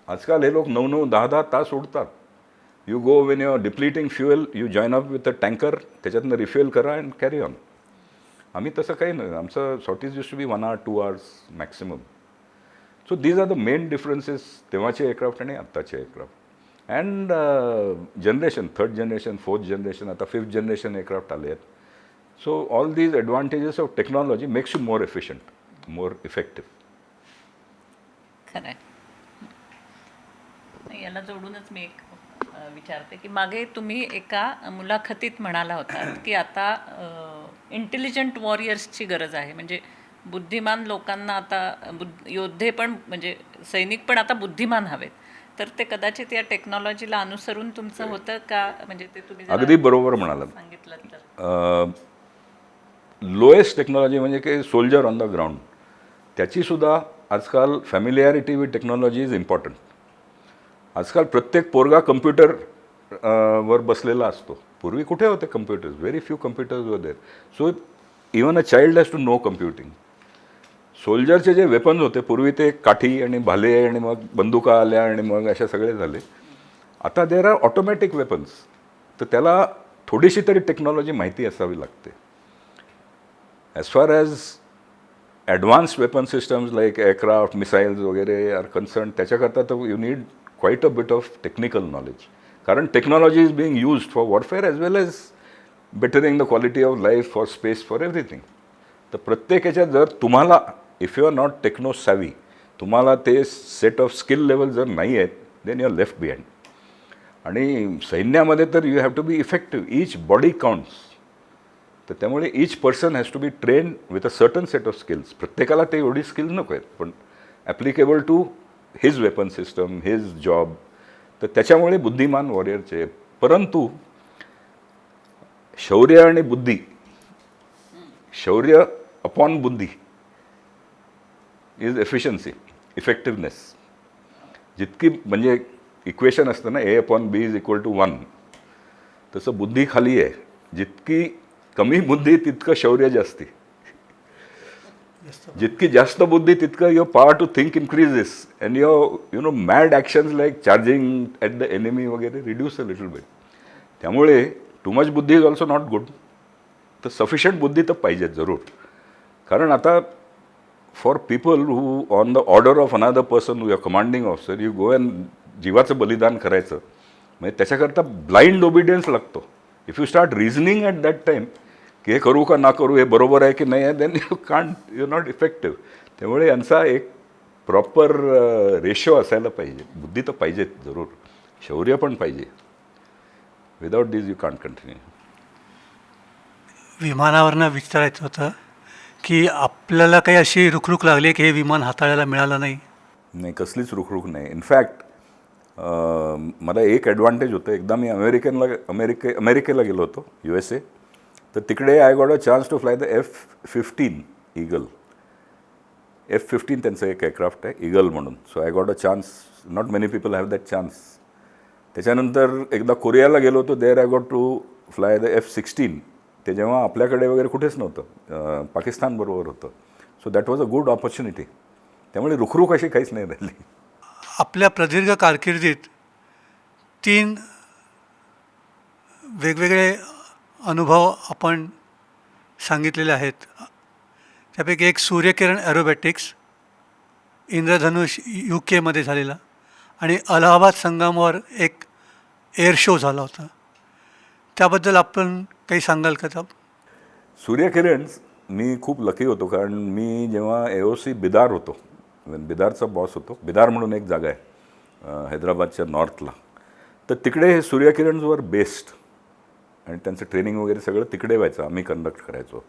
आजकाल हे लोक 9-9, 10-10 तास उडतात. You go when you are depleting fuel, you join up with a tanker, त्याच्यातनं रिफ्युएल करा अँड कॅरी ऑन. आम्ही तसं काही नाही. आमचं sorties used to be 1 hour 2 hours maximum. So these are the main differences तेव्हाचे एअरक्राफ्ट आणि आत्ताचे aircraft. And generation, 3rd generation, 4th generation, आता 5th generation एअरक्राफ्ट आले आहेत. So all these advantages of technology makes you more efficient, more effective. खरं आहे. याला जोडूनच मी एक विचारते की मागे तुम्ही एका मुलाखतीत म्हणाला होता की आता इंटेलिजंट वॉरियर्सची गरज आहे. म्हणजे बुद्धिमान लोकांना आता योद्धे पण म्हणजे सैनिक पण आता बुद्धिमान हवेत. तर ते कदाचित या टेक्नॉलॉजीला अनुसरून तुमचं होतं का? म्हणजे ते तुम्ही अगदी बरोबर म्हणाला. सांगितलं तर लोएस्ट टेक्नॉलॉजी म्हणजे की सोल्जर ऑन द ग्राउंड, त्याचीसुद्धा आजकाल फॅमिलियारिटी विथ टेक्नॉलॉजी इज इम्पॉर्टंट. आजकाल प्रत्येक पोरगा कम्प्युटर वर बसलेला असतो. पूर्वी कुठे होते computers? Very few computers were there. So even a child has to know computing. सोल्जरचे जे वेपन्स होते पूर्वी ते काठी आणि भाले आणि मग बंदुका आल्या आणि मग अशा सगळे झाले. आता देर आर ऑटोमॅटिक वेपन्स. तर त्याला थोडीशी तरी टेक्नॉलॉजी माहिती असावी लागते. As far as advanced weapon systems like aircraft missiles वगैरे आर कन्सर्न, त्याच्याकरता तर you need quite a bit of technical knowledge. कारण technology is being used for warfare as well as bettering the quality of life, for space, for everything. तर प्रत्येक ह्याच्यात जर तुम्हाला if you are not techno savvy, तुम्हाला ते set of skill level जर नाही आहेत, then you are left behind. आणि सैन्यामध्ये तर you have to be effective. Each body counts. तर त्यामुळे each person has to be train with a certain set of skills. प्रत्येकाला ते एवढी स्किल्स नको आहेत, पण applicable to his weapon system, his job. तर त्याच्यामुळे बुद्धिमान वॉरियरचे. परंतु शौर्य आणि बुद्धी, शौर्य अपॉन बुद्धी इज एफिशियन्सी, इफेक्टिव्हनेस. जितकी म्हणजे इक्वेशन असतं ना, A upon B is equal to 1, तसं बुद्धी खाली आहे. जितकी कमी बुद्धी तितकं शौर्य जास्ती. जितकी जास्त बुद्धी तितकं your power to think increases and your mad actions like charging at the enemy वगैरे रिड्यूस अ लिटल बिट. त्यामुळे टू मच बुद्धी इज ऑल्सो नॉट गुड. तर सफिशियंट बुद्धी तर पाहिजेत जरूर. कारण आता for people who on the order of another person, you are commanding officer, you go and जीवाचं बलिदान करायचं, म्हणजे त्याच्याकरता ब्लाइंड ओबिडियन्स लागतो. If you start reasoning at that time की हे करू का ना करू, हे बरोबर आहे की नाही आहे, then you can't, you not effective. त्यामुळे यांचा एक प्रॉपर रेशो असायला पाहिजे. बुद्धी तर पाहिजेत जरूर, शौर्य पण पाहिजे. Without this you can't continue. विमानावरनं विचारायचं होतं की आपल्याला काही अशी रुखरुख लागली की हे विमान हाताळायला मिळालं नाही? नाही, कसलीच रुखरुख नाही. इनफॅक्ट मला एक ॲडव्हान्टेज होतं. एकदा मी अमेरिकेला गेलो होतो, USA. तर तिकडे I got a chance to fly the F-15 Eagle. F-15 त्यांचं एक एअरक्राफ्ट आहे, ईगल म्हणून. So I got a chance. Not many people have that chance. त्याच्यानंतर एकदा कोरियाला गेलो होतो, there I got to fly the F-16. ते जेव्हा आपल्याकडे वगैरे कुठेच नव्हतं, पाकिस्तानबरोबर होतं. So that was a good opportunity. त्यामुळे रुखरुख अशी काहीच नाही राहिली. आपल्या प्रदीर्घ कारकिर्दीत 3 वेगवेगळे अनुभव आपण सांगितलेले आहेत. त्यापैकी एक सूर्यकिरण ॲरोबॅटिक्स, इंद्रधनुष UK झालेला, आणि अलाहाबाद संगमावर एक एअर शो झाला होता. त्याबद्दल आपण काही सांगाल का? सूर्यकिरण मी खूप लकी होतो, कारण मी जेव्हा AOC बिदार होतो, बिदारचा बॉस होतो. बिदार म्हणून एक जागा आहे हैदराबादच्या नॉर्थला. तर तिकडे हे सूर्यकिरणवर बेस्ड, आणि त्यांचं ट्रेनिंग वगैरे सगळं तिकडे व्हायचं, आम्ही कंडक्ट करायचो.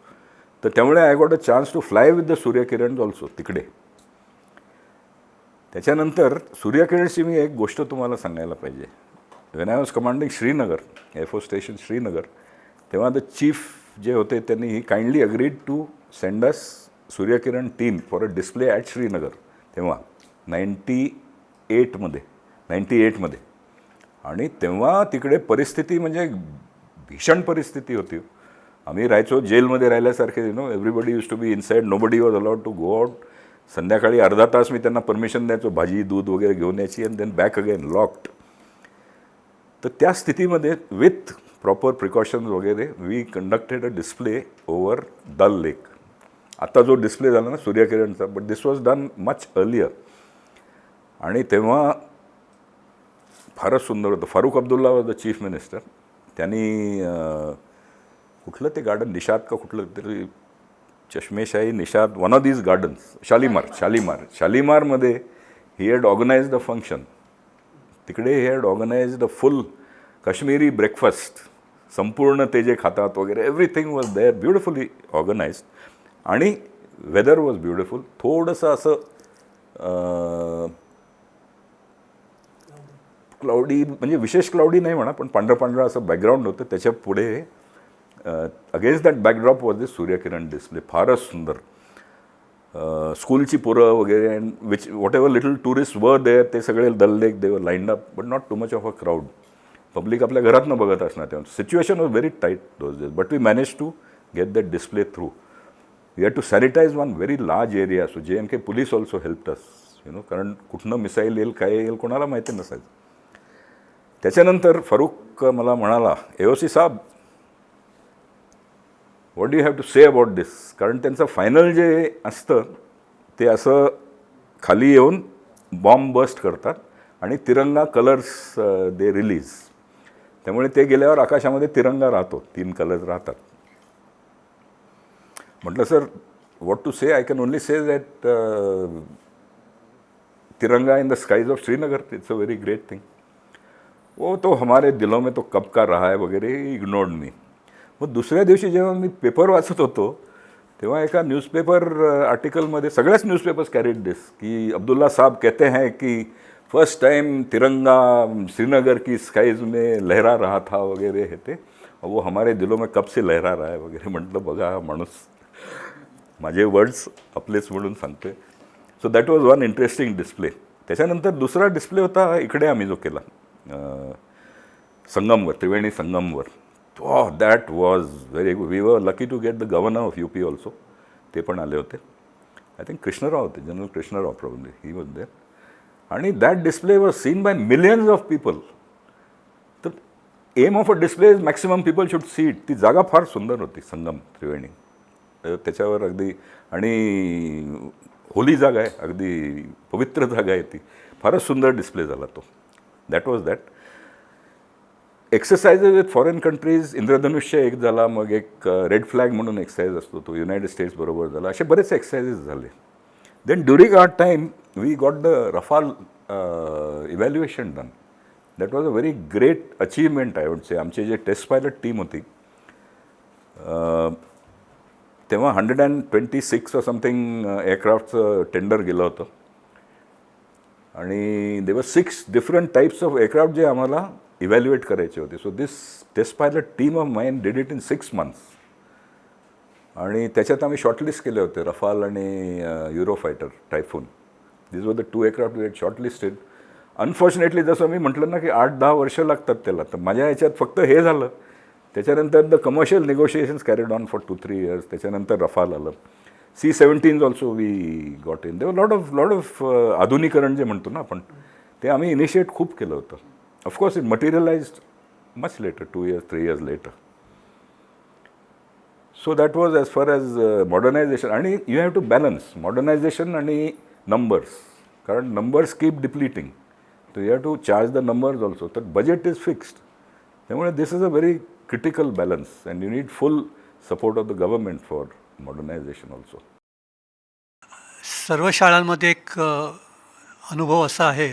तर त्यामुळे I got a chance to fly with the Suryakiran also तिकडे. त्याच्यानंतर सूर्यकिरणची मी एक गोष्ट तुम्हाला सांगायला पाहिजे. When I was commanding Srinagar, air force station Srinagar, तेव्हा द चीफ जे होते त्यांनी he kindly agreed to send us Suryakiran team for a display at Srinagar. तेव्हा 98मध्ये. आणि तेव्हा तिकडे परिस्थिती म्हणजे भीषण परिस्थिती होती. आम्ही राहायचो जेलमध्ये राहिल्यासारखे. Everybody use to be inside, nobody was allowed to go out. संध्याकाळी अर्धा तास मी त्यांना परमिशन द्यायचो, भाजी दूध वगैरे घेऊन यायची, and then back again locked. तर त्या स्थितीमध्ये विथ प्रॉपर प्रिकॉशन्स वगैरे we conducted a display over Dal lake. आता जो डिस्प्ले झाला ना सूर्यकिरणचा, but this was done much earlier. आणि तेव्हा फारच सुंदर होतं. Farooq Abdullah was the chief minister. त्यांनी कुठलं ते गार्डन, निषाद का कुठलं तरी, Chashmeshahi Nishat, one of these gardens, शालीमारमध्ये he had organised a function. तिकडे he had organised a full Kashmiri breakfast. संपूर्ण ते जे खातात वगैरे, everything was there, beautifully organised. आणि वेदर वॉज ब्युटिफुल. थोडंसं असं क्लाउडी, म्हणजे विशेष क्लाउडी नाही म्हणा, पण पांढरं असं बॅकग्राऊंड होतं. त्याच्या पुढे against that backdrop was this Suryakiran display. फारच सुंदर. स्कूलची पोरं वगैरे, and whatever little tourist were there, ते सगळे Dal lake they were lined up, but not too much of a crowd. Public आपल्या घरातनं बघत असणार तेव्हा. Situation was very tight those days, but we manage to get that display through. We had to sanitise one very large area. So JNK police also help us, कारण कुठनं missile येईल काय येईल कोणाला माहिती नसायचं. त्याच्यानंतर फारूक मला म्हणाला, AOC साहेब, what do you have to say about this. कारण त्यांचं फायनल जे असतं ते असं खाली येऊन बॉम्ब बस्ट करतात आणि तिरंगा कलर्स दे रिलीज. त्यामुळे ते गेल्यावर आकाशामध्ये तिरंगा राहतो, 3 कलर्स राहतात. म्हटलं sir, what to say, I can only say that tiranga in the skies of Srinagar, it's a very great thing. वो तो हमारे दिलों में तो कब का रहा है वगैरे, इग्नोर्ड मी. मग दुसऱ्या दिवशी जेव्हा मी पेपर वाचत होतो तेव्हा एका न्यूजपेपर आर्टिकलमध्ये, सगळ्याच न्यूजपेपर्स कॅरीड दिस, की अब्दुल्ला साहब कहते हैं कि फर्स्ट टाइम तिरंगा श्रीनगर की स्काईज में लहरा रहा था वगैरे हे ते, वो हमारे दिलों में कब से लहरा रहा है वगैरे. म्हटलं बघा हा माणूस माझे वर्ड्स आपलेच म्हणून सांगतोय. So that was one interesting display. त्याच्यानंतर दुसरा डिस्प्ले होता इकडे आम्ही जो केला संगमवर, त्रिवेणी संगमवर. That was very good. We were lucky to get the governor of UP also. ते पण आले होते. आय थिंक कृष्णराव होते, general Krishnarao probably, he was there. आणि that display was seen by millions of people. तर aim of a display is maximum people should see it. ती जागा फार सुंदर होती संगम त्रिवेणी. त्याच्यावर अगदी, आणि होली जागा आहे, अगदी पवित्र जागा आहे ती. फारच सुंदर डिस्प्ले झाला तो. That was that. Exercises with foreign countries, इंद्रधनुष्य एक झाला, मग एक रेड फ्लॅग म्हणून एक्सरसाइज असतो तो युनायटेड स्टेट्स बरोबर झाला. असे बरेच एक्सरसाइजेस झाले. Then during our time we got the Rafale evaluation done. That was a very great achievement I would say. आमची जे टेस्ट पायलट टीम होती तेव्हा 126 or समथिंग एअरक्राफ्टचं टेंडर गेलं होतं. आणि there were 6 different types of aircraft जे आम्हाला इव्हॅल्युएट करायचे होते. So this test pilot team of mine did it in 6 months. आणि त्याच्यात आम्ही शॉर्टलिस्ट केले होते रफाल आणि Eurofighter Typhoon. This was the 2 aircraft we had shortlisted. Unfortunately जसं मी म्हटलं ना की 8-10 वर्ष लागतात त्याला, तर माझ्या ह्याच्यात फक्त हे झालं. त्याच्यानंतर the commercial negotiations carried on for 2-3 years. त्याच्यानंतर रफाल आलं. C-17 also we got in. There were lot of आधुनिकरण जे म्हणतो ना आपण, ते आम्ही इनिशिएट खूप केलं होतं. Of course it materialised much later, 2 years, 3 years लेटर. So that was as far as modernisation. आणि you have to balance modernisation आणि नंबर्स, कारण numbers keep depleting. So you have to charge the numbers also. तर budget is fixed. त्यामुळे this is a very critical balance and you need full support of the government for modernisation also. सर्व शाळांमध्ये एक अनुभव असा आहे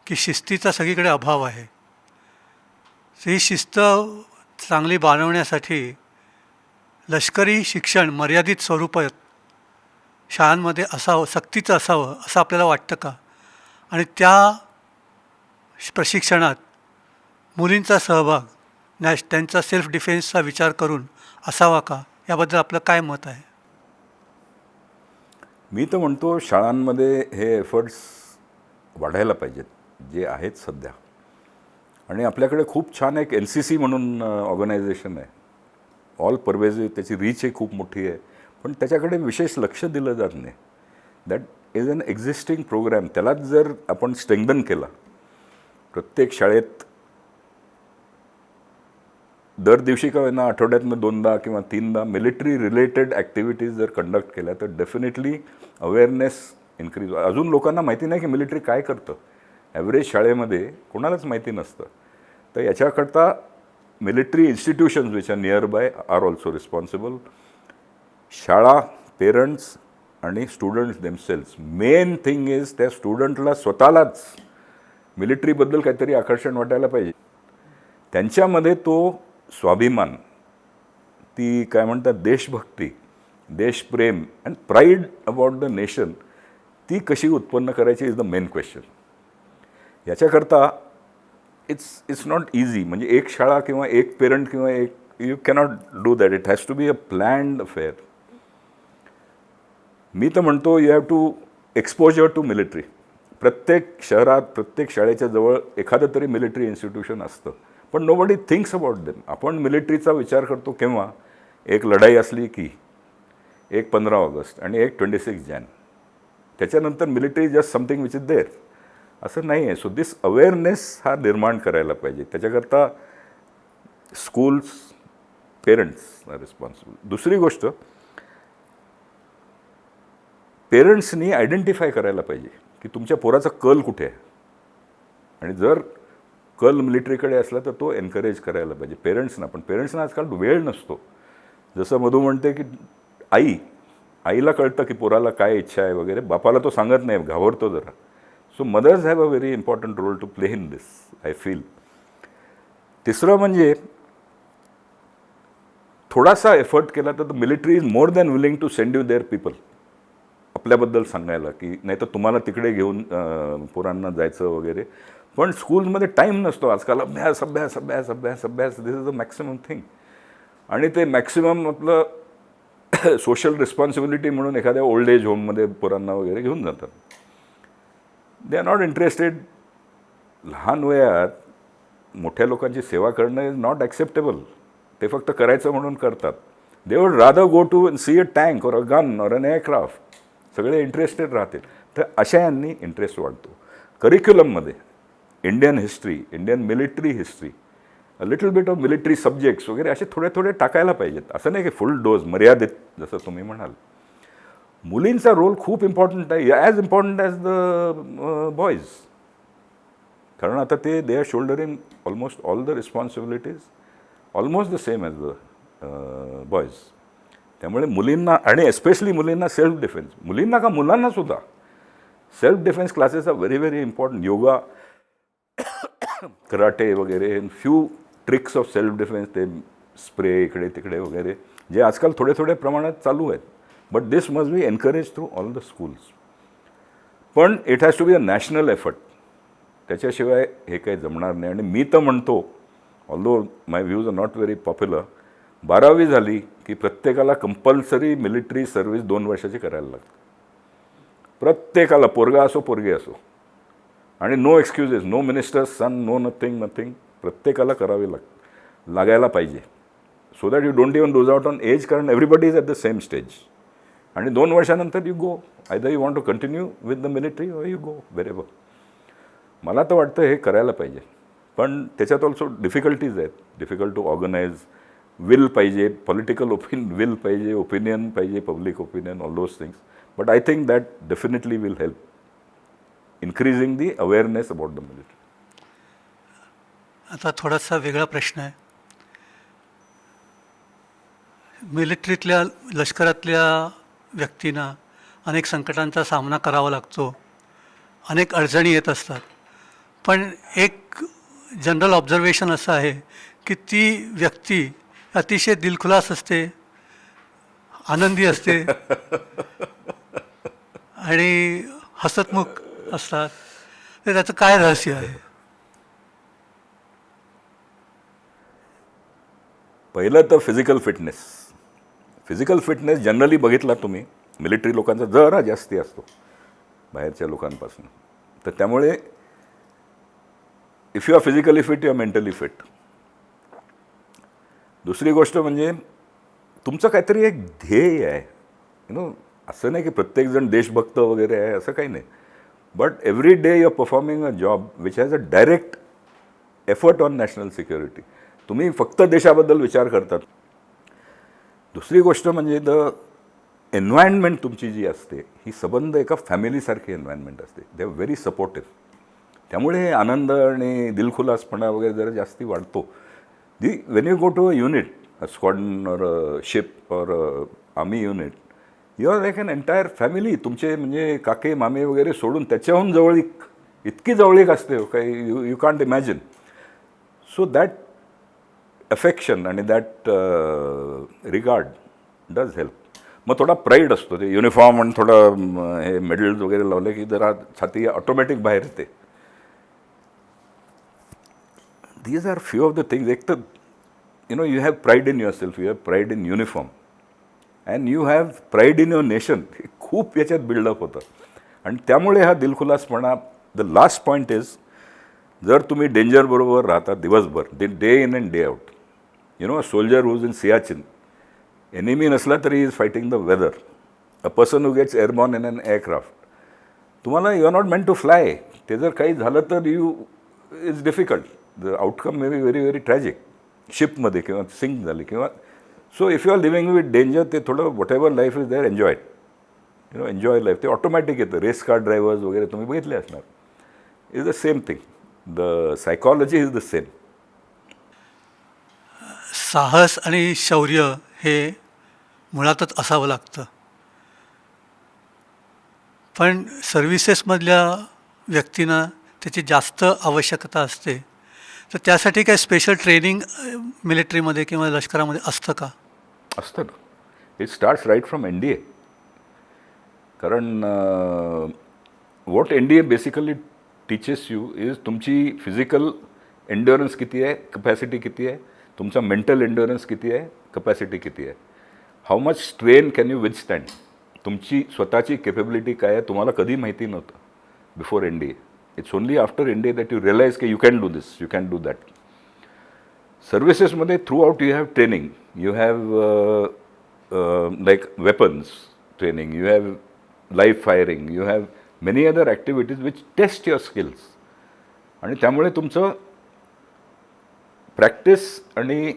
की शिस्तीचा सगळीकडे अभाव आहे. ही शिस्त चांगली बाळगण्यासाठी लष्करी शिक्षण मर्यादित स्वरूपात शाळांमध्ये असावं, सक्तीचं असावं असं आपल्याला वाटतं का? आणि त्या प्रशिक्षणात मुलींचा सहभाग, त्यांचा सेल्फ डिफेन्सचा विचार करून असावा का? याबद्दल आपलं काय मत आहे? मी तर म्हणतो शाळांमध्ये हे एफर्ट्स वाढायला पाहिजेत जे आहेत सध्या. आणि आपल्याकडे खूप छान एक NCC म्हणून ऑर्गनायझेशन आहे, ऑल परवेझिव्ह. त्याची रीच ही खूप मोठी आहे, पण त्याच्याकडे विशेष लक्ष दिलं जात नाही. That is an existing programme. त्यालाच जर आपण स्ट्रेंथन केला, प्रत्येक शाळेत दर दिवशी का होईना आठवड्यातनं 2दा किंवा 3दा मिलिटरी रिलेटेड ॲक्टिव्हिटीज जर कंडक्ट केल्या तर डेफिनेटली अवेअरनेस इन्क्रीज. अजून लोकांना माहिती नाही की मिलिटरी काय करतं. ॲव्हरेज शाळेमध्ये कोणालाच माहिती नसतं. तर याच्याकरता military institutions which are nearby are also responsible. शाळा, पेरेंट्स आणि students themselves. Main thing is त्या स्टुडंटला स्वतःलाच मिलिटरीबद्दल काहीतरी आकर्षण वाटायला पाहिजे. त्यांच्यामध्ये तो स्वाभिमान, ती काय म्हणतात देशभक्ती, देशप्रेम and pride about the nation, ती कशी उत्पन्न करायची इज द मेन क्वेश्चन. याच्याकरता इट्स नॉट इझी. म्हणजे एक शाळा किंवा एक पेरेंट किंवा एक, you cannot do that. It has to be a planned affair. मी तर म्हणतो you have to exposure to military. प्रत्येक शहरात, प्रत्येक शाळेच्या जवळ एखादं तरी मिलिटरी इन्स्टिट्यूशन असतं. पण nobody thinks about them. आपण मिलिटरीचा विचार करतो केव्हा, एक लढाई असली की, एक 15 ऑगस्ट आणि एक 26 जान. त्याच्यानंतर military just something which is there असं नाही आहे. सो दिस अवेअरनेस हा निर्माण करायला पाहिजे. त्याच्याकरता स्कूल्स, पेरेंट्स आर रिस्पॉन्सिबल. दुसरी गोष्ट, पेरेंट्सनी आयडेंटिफाय करायला पाहिजे की तुमच्या पोराचा कल कुठे आहे, आणि जर कल मिलिटरीकडे असला तर तो एनकरेज करायला पाहिजे पेरेंट्सना. पण पेरेंट्सना आजकाल वेळ नसतो. जसं मधू म्हणते की आईला कळतं की पोराला काय इच्छा आहे वगैरे, बापाला तो सांगत नाही, घाबरतो जरा. So mothers have a very important role to play in this, I feel. तिसरं म्हणजे थोडासा एफर्ट केला तर military is more than willing to send you there people, आपल्याबद्दल सांगायला की नाही तर तुम्हाला तिकडे घेऊन पोरांना जायचं वगैरे. पण स्कूलमध्ये टाईम नसतो आजकाल. अभ्यास अभ्यास अभ्यास अभ्यास अभ्यास, दिस इज द मॅक्सिमम थिंग. आणि ते मॅक्सिमम आपलं सोशल रिस्पॉन्सिबिलिटी म्हणून एखाद्या ओल्ड एज होममध्ये पोरांना वगैरे घेऊन जातात. They are not interested. लहान वयात मोठ्या लोकांची सेवा करणं इज नॉट ॲक्सेप्टेबल. ते फक्त करायचं म्हणून करतात. They would rather go to see a tank or a gun और अन एअरक्राफ्ट. सगळे इंटरेस्टेड राहतील. तर अशा यांनी इंटरेस्ट वाढतो. करिक्युलममध्ये Indian history, Indian military history, a little bit of military subjects वगैरे असे थोडे थोडे टाकायला पाहिजेत. असं नाही की फुल डोज, मर्यादित, जसं तुम्ही म्हणाल. मुलींचा रोल खूप इम्पॉर्टंट आहे, as important as the boys. कारण आता they are soldering almost all the responsibilities almost the same as the boys. त्यामुळे मुलींना, आणि एस्पेशली मुलींना सेल्फ डिफेन्स, मुलींना का मुलांनासुद्धा self defence classes are very very important. Yoga, karate वगैरे, few tricks of self defence, ते स्प्रे इकडे तिकडे वगैरे, जे आजकाल थोडे थोडे प्रमाणात चालू आहेत. But this must be encourage through all the schools. पण it has to be a national effort. त्याच्याशिवाय हे काही जमणार नाही. आणि मी तर म्हणतो, although my views are not very popular, 12वी झाली की प्रत्येकाला कंपल्सरी मिलिटरी सर्व्हिस 2 वर्षाची करायला लागते. प्रत्येकाला, पोरगा असो पोरगी असो. आणि no excuses, no minister's son, no nothing. प्रत्येकाला करावी लागायला पाहिजे. So that you don't even lose out on age. कारण everybody is at the same stage. आणि 2 वर्षानंतर you go, either you want to continue with the military or you go wherever. मला तर वाटतं हे करायला पाहिजे. पण त्याच्यात ऑल्सो डिफिकल्टीज आहेत. Difficult to organise. विल पाहिजे, पॉलिटिकल विल पाहिजे, ओपिनियन पाहिजे, public opinion, all those things. But I think that definitely will help increasing the awareness about the military. आता थोडासा वेगळा प्रश्न आहे. मिलिटरीतल्या, लष्करातल्या व्यक्तींना अनेक संकटांचा सामना करावा लागतो, अनेक अडचणी येत असतात. पण एक जनरल ऑब्झर्वेशन असं आहे की ती व्यक्ती अतिशय दिलखुलास असते, आनंदी असते आणि हसतमुख असतात. तर त्याचं काय रहस्य आहे? पहिलं तर फिजिकल फिटनेस जनरली बघितला तुम्ही, मिलिटरी लोकांचा जरा जास्ती असतो बाहेरच्या लोकांपासून. तर त्यामुळे if you are physically fit, you are mentally fit. दुसरी गोष्ट म्हणजे तुमचं काहीतरी एक ध्येय आहे. असं नाही की प्रत्येकजण देशभक्त वगैरे आहे, असं काही नाही. But every day you are performing a job which has a direct effort on national security. तुम्ही फक्त देशाबद्दल विचार करतात. दुसरी गोष्ट म्हणजे द एन्व्हायरमेंट तुमची जी असते, ही संबंध एका फॅमिलीसारखी एन्व्हायरमेंट असते. They are very supportive. त्यामुळे आनंद आणि दिलखुलासपणा वगैरे जरा जास्ती वाढतो. When you go to a unit, a squadron or a ship or army unit, you are like an entire family. तुमचे म्हणजे काके मामे वगैरे सोडून त्याच्याहून जवळीक, इतकी जवळीक असते काही you can't imagine. So that affection आणि दॅट रिगार्ड डज हेल्प. मग थोडा प्राईड असतो. ते युनिफॉर्म आणि थोडं हे मेडल्स वगैरे लावले की जरा छाती ऑटोमॅटिक बाहेर येते. These are few of the things. एक तर you have pride in yourself, you have pride in uniform, and you have pride in your nation. हे खूप याच्यात बिल्डअप होतं. आणि त्यामुळे हा दिलखुलासपणा. द लास्ट पॉईंट इज जर तुम्ही डेंजरबरोबर राहता दिवसभर day in and day out, you know, soldier who's in Siachen, enemy नसला तरी is fighting the weather, a person who gates airborne in an aircraft, तुम्हाला you are not meant to fly. ते जर काही झालं तर you is difficult, the outcome may be very very tragic. शिपमध्ये किंवा सिंक झाली किंवा so if you are living with danger, ते थोडं whatever life is there enjoy, you know, enjoy life. ते ऑटोमॅटिक येतं. रेस कार ड्रायव्हर्स वगैरे तुम्ही बघितले असणार. Is the same thing, the psychology is the same. साहस आणि शौर्य हे मुळातच असावं लागतं. पण सर्व्हिसेसमधल्या व्यक्तींना त्याची जास्त आवश्यकता असते. तर त्यासाठी काय स्पेशल ट्रेनिंग मिलिटरीमध्ये किंवा लष्करामध्ये असतं का? असतं ना. It starts right from NDA. कारण what NDA basically teaches you is तुमची फिजिकल एन्ड्युरन्स किती आहे, कपॅसिटी किती आहे, तुमचा मेंटल एन्ड्युरन्स किती आहे, कपॅसिटी किती आहे, how much strain can you withstand, तुमची स्वतःची केपेबिलिटी काय आहे तुम्हाला कधी माहिती नव्हतं before NDA. It's only after NDA that you realise की you can do this, you can do that. सर्व्हिसेसमध्ये throughout you have training, you have like weapons training, you have live firing, you have many other activities which test your skills. आणि त्यामुळे तुमचं practice आणि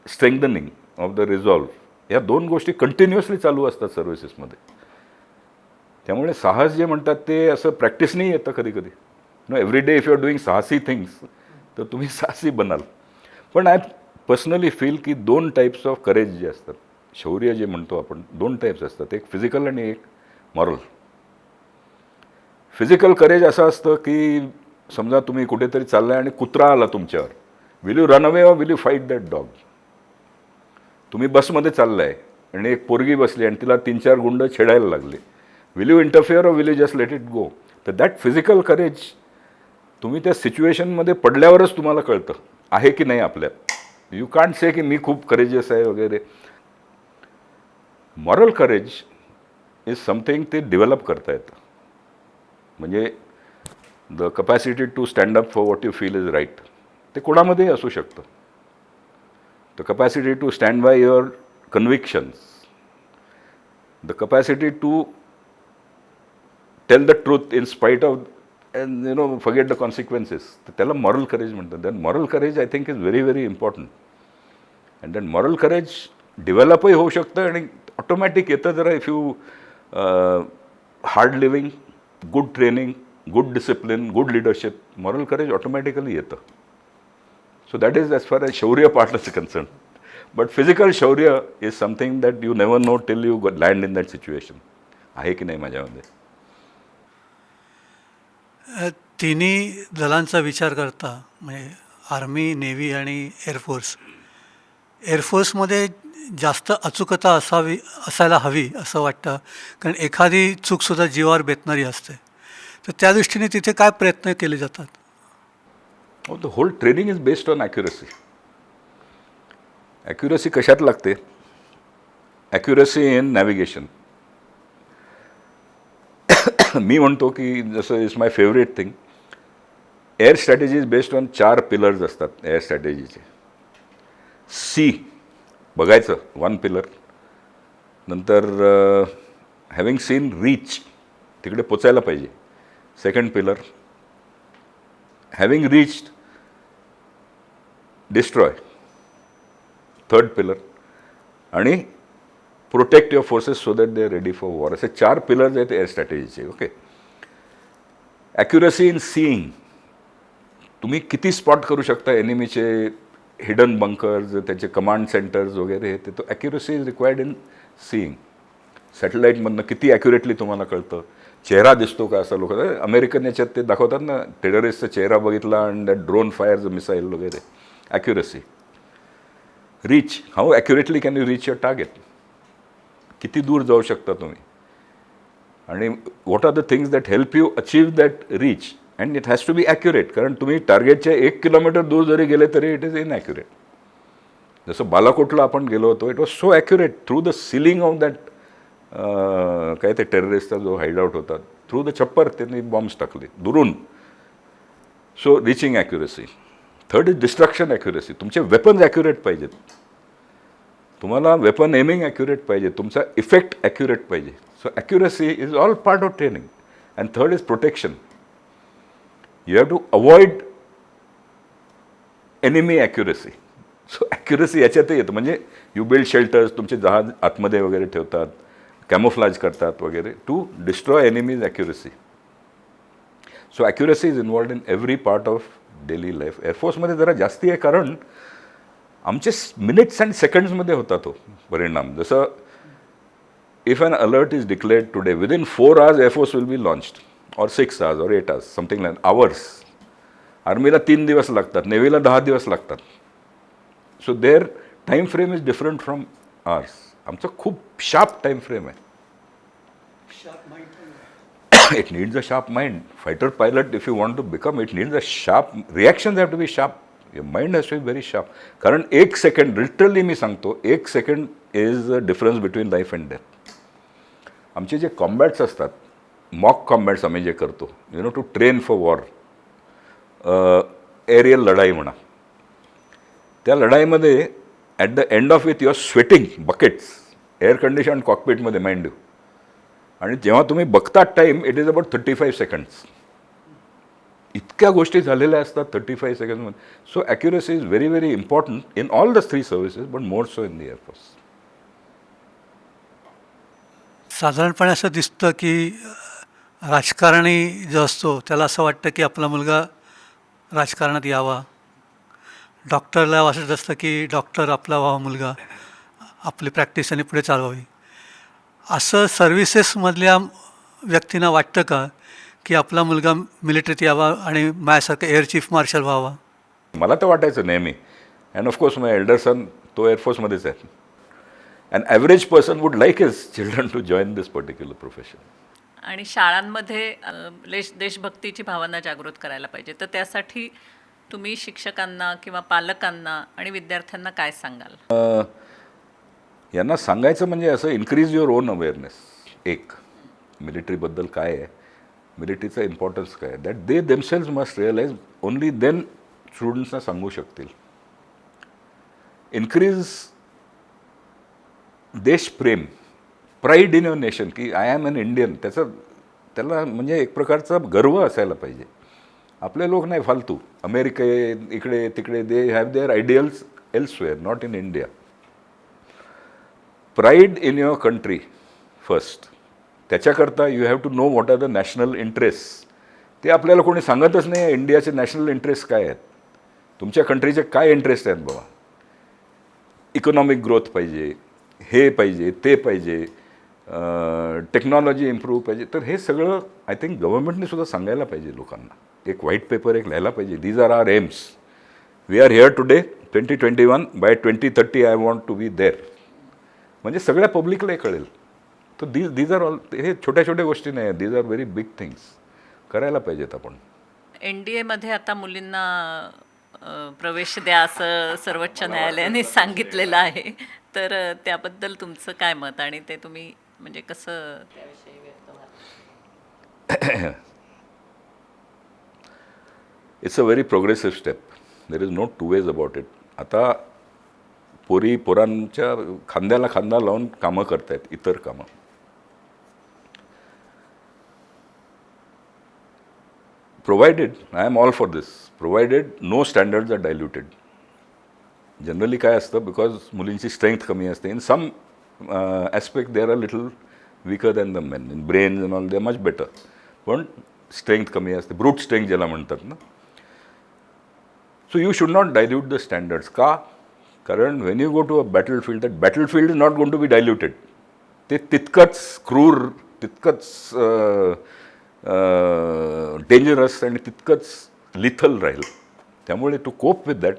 strengthening of the resolve या दोन गोष्टी continuously चालू असतात सर्व्हिसेसमध्ये. त्यामुळे साहस जे म्हणतात ते असं प्रॅक्टिसनेही येतं कधी कधी. No, every day if you are doing साहसी थिंग्स तर तुम्ही साहसी बनाल. पण आय पर्सनली फील की दोन टाईप्स ऑफ करेज जे असतात, शौर्य जे म्हणतो आपण, दोन टाईप्स असतात, एक फिजिकल आणि एक मॉरल. फिजिकल करेज असं असतं की समजा तुम्ही कुठेतरी चाललाय आणि कुत्रा आला तुमच्यावर, will you run away or will you fight that dog. तुम्ही बसमध्ये चाललाय आणि एक पोरगी बसली आणि तिला 3-4 गुंड छेडायला लागले, will you interfere or will you just let it go. तर दॅट फिजिकल करेज तुम्ही त्या सिच्युएशनमध्ये पडल्यावरच तुम्हाला कळतं आहे की नाही आपल्यात. यू कांट से की मी खूप करेजियस आहे वगैरे. मॉरल करेज इज समथिंग ते डेव्हलप करता येतं. म्हणजे the capacity to stand up for what you feel is right, ते कोणामध्येही असू शकतं. The capacity to stand by your convictions, the capacity to tell the truth in spite of and you know forget the consequences. तर त्याला moral courage म्हणतात. That moral courage I think is very very important. And that moral courage डेव्हलपही होऊ शकतं आणि automatic येतं जरा if you hard living, good training, good discipline, good leadership, moral courage automatically येतं. So that is as far as शौर्य part is concern. But physical शौर्य is something that you never know till you land in that situation, आहे की नाही माझ्यामध्ये. तिन्ही दलांचा विचार करता म्हणजे आर्मी, नेव्ही आणि एअरफोर्स. एअरफोर्समध्ये जास्त अचूकता असायला हवी असं वाटतं, कारण एखादी चूकसुद्धा जीवावर बेतणारी असते. तर त्या दृष्टीने तिथे काय प्रयत्न केले जातात? The whole training is based on accuracy. Accuracy कशात लागते? Accuracy in navigation. मी म्हणतो की जसं is my favourite thing, air strategy is based on 4 pillars असतात एअर स्ट्रॅटेजीचे. सी बघायचं, 1 पिलर. नंतर हॅव्हिंग सीन रीच, तिकडे पोचायला पाहिजे, 2nd pillar. Having reached destroy, 3rd pillar. आणि protect your forces so that they are ready for war. असे 4 pillars आहेत एअर स्ट्रॅटेजीचे. ओके. ॲक्युरसी इन सीईंग, तुम्ही किती स्पॉट करू शकता एनिमीचे हिडन बंकर्स, त्याचे कमांड सेंटर्स वगैरे, ते तो accuracy is required in seeing. सॅटेलाईटमधनं किती ॲक्युरेटली तुम्हाला कळतं, चेहरा दिसतो का असं. लोक अमेरिकन याच्यात ते दाखवतात ना, टेररिस्टचा चेहरा बघितला आणि दॅट ड्रोन फायर्स मिसाईल वगैरे. Accuracy. Reach, how accurately can you reach your target, किती दूर जाऊ शकता तुम्ही. आणि what are the things that help you achieve that reach. And it has to be accurate, कारण तुम्ही टार्गेटच्या 1 किलोमीटर दूर जरी गेले तरी इट इज इनॲक्युरेट. जसं बालाकोटला आपण गेलो होतो, it was so accurate through the ceiling of that काय ते टेररिस्टचा जो हाईडआउट होता, थ्रू द छप्पर त्यांनी बॉम्ब्स टाकले दुरून. So reaching accuracy. Third is destruction accuracy. तुमचे वेपन्स ॲक्युरेट पाहिजेत. तुम्हाला वेपन एमिंग ॲक्युरेट पाहिजे. तुमचा इफेक्ट ॲक्युरेट पाहिजे. So accuracy is all part of training. And third is protection. You have to avoid enemy accuracy. So accuracy याच्यातही येतं. म्हणजे you build shelters, तुमचे जहाज आतमध्ये वगैरे ठेवतात, कॅमोफ्लाज करतात वगैरे to destroy enemy's accuracy. So accuracy is involved in every part of daily life. एअरफोर्समध्ये जरा जास्ती आहे, कारण आमचे मिनिट्स अँड सेकंड्समध्ये होता तो परिणाम. जसं if an alert is declared today, within 4 hours air force will be launched, or 6 hours or 8 hours, something like hours. आर्मीला 3 दिवस लागतात, नेव्हीला 10 दिवस लागतात. So their time frame is different from ours. आमचं खूप शार्प टाईम फ्रेम आहे. It needs a sharp mind. Fighter pilot, if you want to become, it needs a sharp, reactions have to be sharp. Your mind has to be very sharp. कारण 1 second, literally मी सांगतो, 1 second is the difference between life and death. आमचे जे कॉम्बॅट्स असतात, mock कॉम्बॅट्स आम्ही जे करतो, to train for war, aerial लढाई म्हणा, त्या लढाईमध्ये at the end of it you are sweating buckets, air condition कॉकपिटमध्ये, माइंड यू. आणि जेव्हा तुम्ही बघता time, it is about 35 seconds. इतक्या गोष्टी झालेल्या असतात 35 secondsमध्ये. So accuracy is very very important in all the 3 services, but more so in the air force. साधारणपणे असं दिसतं की राजकारणी जो असतो त्याला असं वाटतं की आपला मुलगा राजकारणात यावा. डॉक्टरला वाटत असतं की डॉक्टर आपला व्हावा मुलगा, आपली प्रॅक्टिस आणि पुढे चालवावी. असं सर्व्हिसेसमधल्या व्यक्तींना वाटतं का की आपला मुलगा मिलिटरीत यावा आणि माझ्यासारखं एअर चीफ मार्शल व्हावा? मला तर वाटायचं नेहमी. And of course my elder son तो एअरफोर्समध्येच आहे. An average person would like his children to join this particular profession. आणि शाळांमध्ये देशभक्तीची भावना जागृत करायला पाहिजे. तर त्यासाठी तुम्ही शिक्षकांना किंवा पालकांना आणि विद्यार्थ्यांना काय सांगाल? यांना सांगायचं म्हणजे असं, इन्क्रीज युअर ओन अवेअरनेस. एक, मिलिटरीबद्दल काय आहे, मिलिटरीचा इम्पॉर्टन्स काय आहे, that they themselves must realise. Only then स्टुडंट्सना सांगू शकतील. इन्क्रीज देशप्रेम, प्राईड इन युअर नेशन, की आय एम एन इंडियन. त्याला म्हणजे एक प्रकारचा गर्व असायला पाहिजे. आपले लोक नाही फालतू, अमेरिके इकडे तिकडे, they have their ideals elsewhere, not in India. Pride in your country first. त्याच्याकरता you have to know what are the national interest. ते आपल्याला कोणी सांगतच नाही आहे इंडियाचे नॅशनल इंटरेस्ट काय आहेत, तुमच्या कंट्रीचे काय इंटरेस्ट आहेत. बाबा, इकॉनॉमिक ग्रोथ पाहिजे, हे पाहिजे, ते पाहिजे, टेक्नॉलॉजी इम्प्रूव्ह पाहिजे. तर हे सगळं आय थिंक गव्हर्नमेंटने सुद्धा सांगायला पाहिजे लोकांना. एक व्हाईट पेपर एक लिहायला पाहिजे, these are our aims. We are here today 2021, by 2030 I want to be there. म्हणजे सगळ्या पब्लिकला कळेल. तर दीज आर ऑल, हे छोट्या छोट्या गोष्टी नाही आहेत, these are very big things. करायला पाहिजेत आपण. NDAमध्ये आता मुलींना प्रवेश द्या असं सर्वोच्च न्यायालयाने सांगितलेलं आहे. तर त्याबद्दल तुमचं काय मत, आणि ते तुम्ही म्हणजे कसं त्याविषयी व्यक्त व्हाल? It's a very progressive step. There is no two ways about it. आता पोरांच्या खांद्याला खांदा लावून कामं करतायत, इतर कामं. Provided, I am all for this, provided no standards are diluted. Generally काय असतं, बिकॉज मुलींची स्ट्रेंथ कमी असते. In some aspect they are a little weaker than the men. In brains and all they are much better. पण strength कमी असते, brute strength ज्याला म्हणतात ना. So you should not dilute the standards. का? कारण when you go to a battlefield, that battlefield is not going to be diluted. ते तितकंच क्रूर, तितकंच डेंजरस आणि तितकंच लिथल राहील. त्यामुळे to cope with that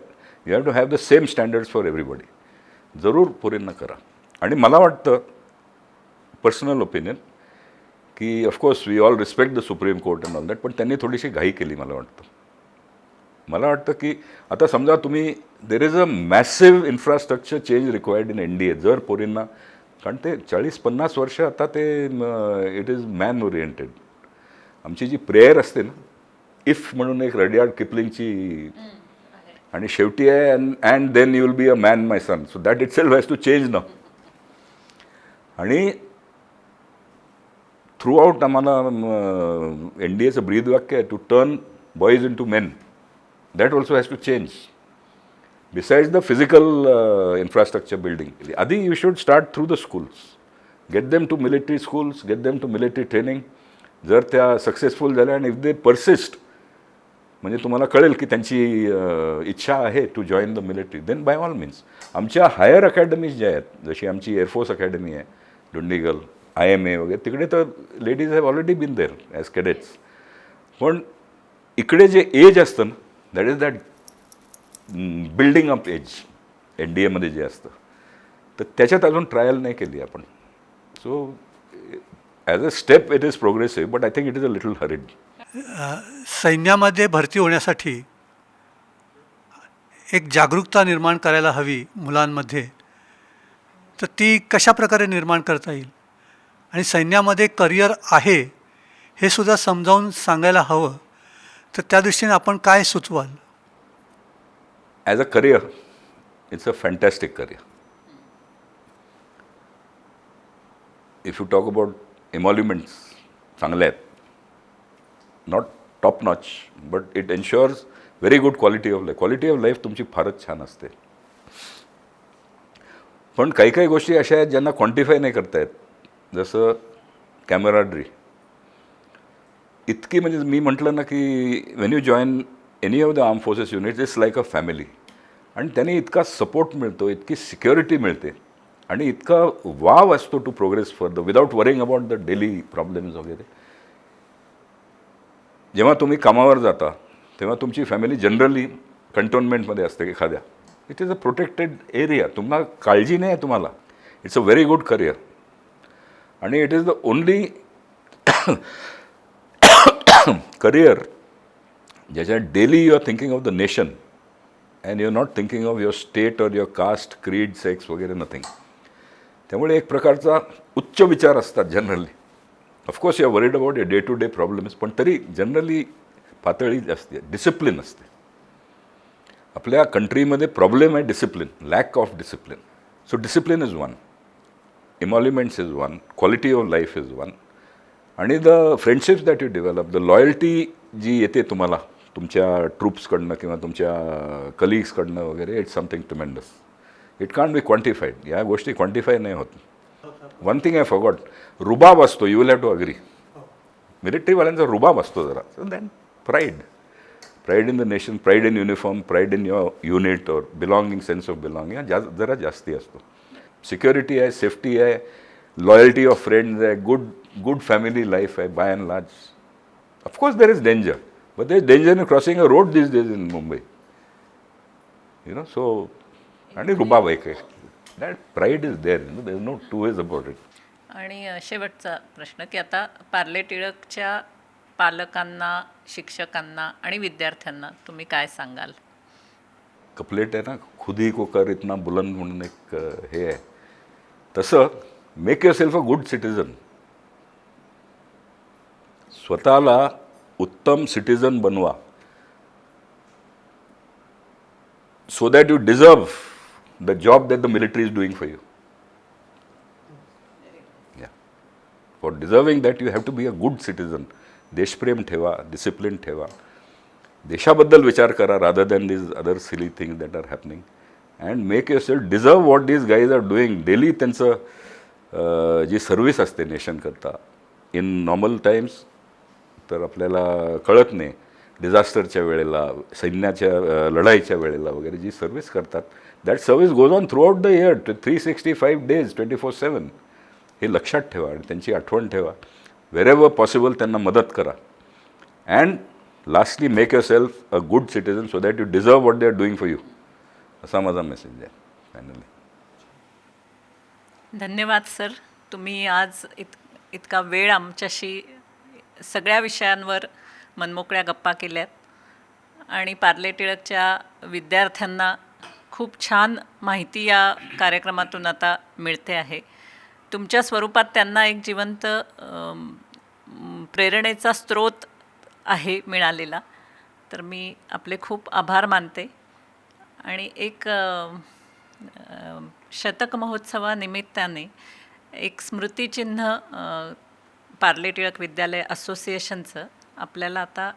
you have to have the same standards for everybody. जरूर पोरींना करा. आणि मला वाटतं, पर्सनल ओपिनियन, की of course we all respect the Supreme Court and all that, पण त्यांनी थोडीशी घाई केली मला वाटतं. मला वाटतं की आता समजा तुम्ही, there is a massive infrastructure change required in NDA. जर पोरींना, कारण ते 40-50 वर्ष आता ते इट इज मॅन ओरिएंटेड. आमची जी प्रेयर असते ना, इफ म्हणून एक रडियार्ड किपलिंगची आणि शेवटी आहे and then you will be a man my son. So that itself has to change ना. आणि थ्रू आउट आम्हाला NDAचं ब्रीदवाक्य आहे to turn boys into men. That also has to change. Besides the physical infrastructure building, Adi, you should start through the schools. Get them to military schools, get them to military training. जर त्या successful झाल्या आणि if they persist, म्हणजे तुम्हाला कळेल की त्यांची इच्छा आहे to join the military, then by all means. आमच्या हायर अकॅडमीज ज्या आहेत, जशी आमची एअरफोर्स अकॅडमी आहे, डुंडिगल, IMA वगैरे, तिकडे तर ladies have already been there as cadets. पण इकडे जे एज असतं ना, that is that building up age NDAमध्ये जे असतं, तर त्याच्यात अजून ट्रायल नाही केली आपण. So as a step it is progressive, but I think it is a little hurried. सैन्यामध्ये भरती होण्यासाठी एक जागरूकता निर्माण करायला हवी मुलांमध्ये, तर ती कशा प्रकारे निर्माण करता येईल आणि सैन्यामध्ये करिअर आहे हे सुद्धा समजावून सांगायला हवं, तर त्या दृष्टीने आपण काय सुचवाल? As a career it's a fantastic career. If you talk about emoluments चांगले आहेत, not top notch, but it ensures very good quality of life. Quality of life तुमची फारच छान असते. पण काही काही गोष्टी अशा आहेत ज्यांना क्वांटिफाय नाही करता येत, जसं कॅमेराड्री. इतकी म्हणजे मी म्हटलं ना की Wien you join any of the arm forces unit, it's like a family. आणि त्याने इतका सपोर्ट मिळतो, इतकी सिक्युरिटी मिळते आणि इतका वाव असतो to progress further without worrying about the daily problems वगैरे. जेव्हा तुम्ही कामावर जाता तेव्हा तुमची फॅमिली जनरली कंटोनमेंटमध्ये असते एखाद्या. It is a protected area, तुम्हाला काळजी नाही आहे तुम्हाला. It's a very good career. आणि it is the only career ज्याच्यात daily you are thinking of the nation and you are not thinking of your state or your caste, creed, sex वगैरे nothing. त्यामुळे एक प्रकारचा उच्च विचार असतात generally. Of course you are worried about day to day problems, पण तरी generally पातळी असते, डिसिप्लिन असते. आपल्या कंट्रीमध्ये प्रॉब्लेम आहे discipline, lack of discipline. So discipline is one, emoluments is one, quality of life is one, आणि the friendships that you develop, the loyalty जी येते तुम्हाला तुमच्या ट्रूप्सकडनं किंवा तुमच्या कलिग्सकडनं वगैरे, it's something tremendous. It can't be quantified. या गोष्टी क्वांटिफाय नाही होत. वन थिंग आय फॉरगॉट, रुबाब असतो. You will have to agree. मिलिटरीवाल्यांचा रुबाब असतो जरा. So then pride in the nation, pride in uniform, pride in your unit or belonging, sense of belonging जरा जास्ती असतो. सिक्युरिटी आहे, सेफ्टी आहे, लॉयल्टी ऑफ फ्रेंड्स आहे, गुड फॅमिली लाईफ आहे by and large. Of course there is danger, but there is danger in crossing a road these days in Mumbai. You know, so, and rubab hai, that pride is there, you know, there is no two ways about it. आणि शेवटचा प्रश्न की आता पार्ले टिळकच्या पालकांना, शिक्षकांना आणि विद्यार्थ्यांना तुम्ही काय सांगाल? कपलेट आहे ना, खुदी को कर इतना बुलंद म्हणून एक हे आहे, तसं make yourself a good citizen. स्वतःला उत्तम सिटिझन बनवा, so that you deserve the job that the military is doing for you. For deserving that you have to be a good citizen. देशप्रेम ठेवा, डिसिप्लिन ठेवा, देशाबद्दल विचार करा rather than these other silly things that are happening, and make yourself deserve what these guys are doing daily. त्यांचं जी service असते nation करता इन नॉर्मल टाइम्स तर आपल्याला कळत नाही, डिझास्टरच्या वेळेला, सैन्याच्या लढाईच्या वेळेला वगैरे जी सर्व्हिस करतात, that service goes on through out the year, 365 days, 24/7. हे लक्षात ठेवा आणि त्यांची आठवण ठेवा. व्हेरेवर पॉसिबल त्यांना मदत करा. And lastly make yourself a good citizen so that you deserve what they are doing for you. असा माझा मेसेज आहे फायनली. धन्यवाद सर. तुम्ही आज इतका वेळ आमच्याशी सगळ्या विषयांवर मनमोकळ्या गप्पा केल्यात आणि पार्ले टिळकच्या विद्यार्थ्यांना खूप छान माहिती या कार्यक्रमातून आता मिळते आहे. तुमच्या स्वरूपात त्यांना एक जिवंत प्रेरणेचा स्रोत आहे मिळालेला. तर मी आपले खूप आभार मानते आणि एक शतक महोत्सवानिमित्ताने एक स्मृतिचिन्ह पार्ले टिळक विद्यालय असोसिएशनचं आपल्याला आता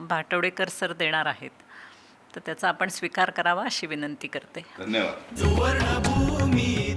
भाटवडेकर सर देणार आहेत, तर त्याचा आपण स्वीकार करावा अशी विनंती करते. धन्यवाद. सुवर्णभूमी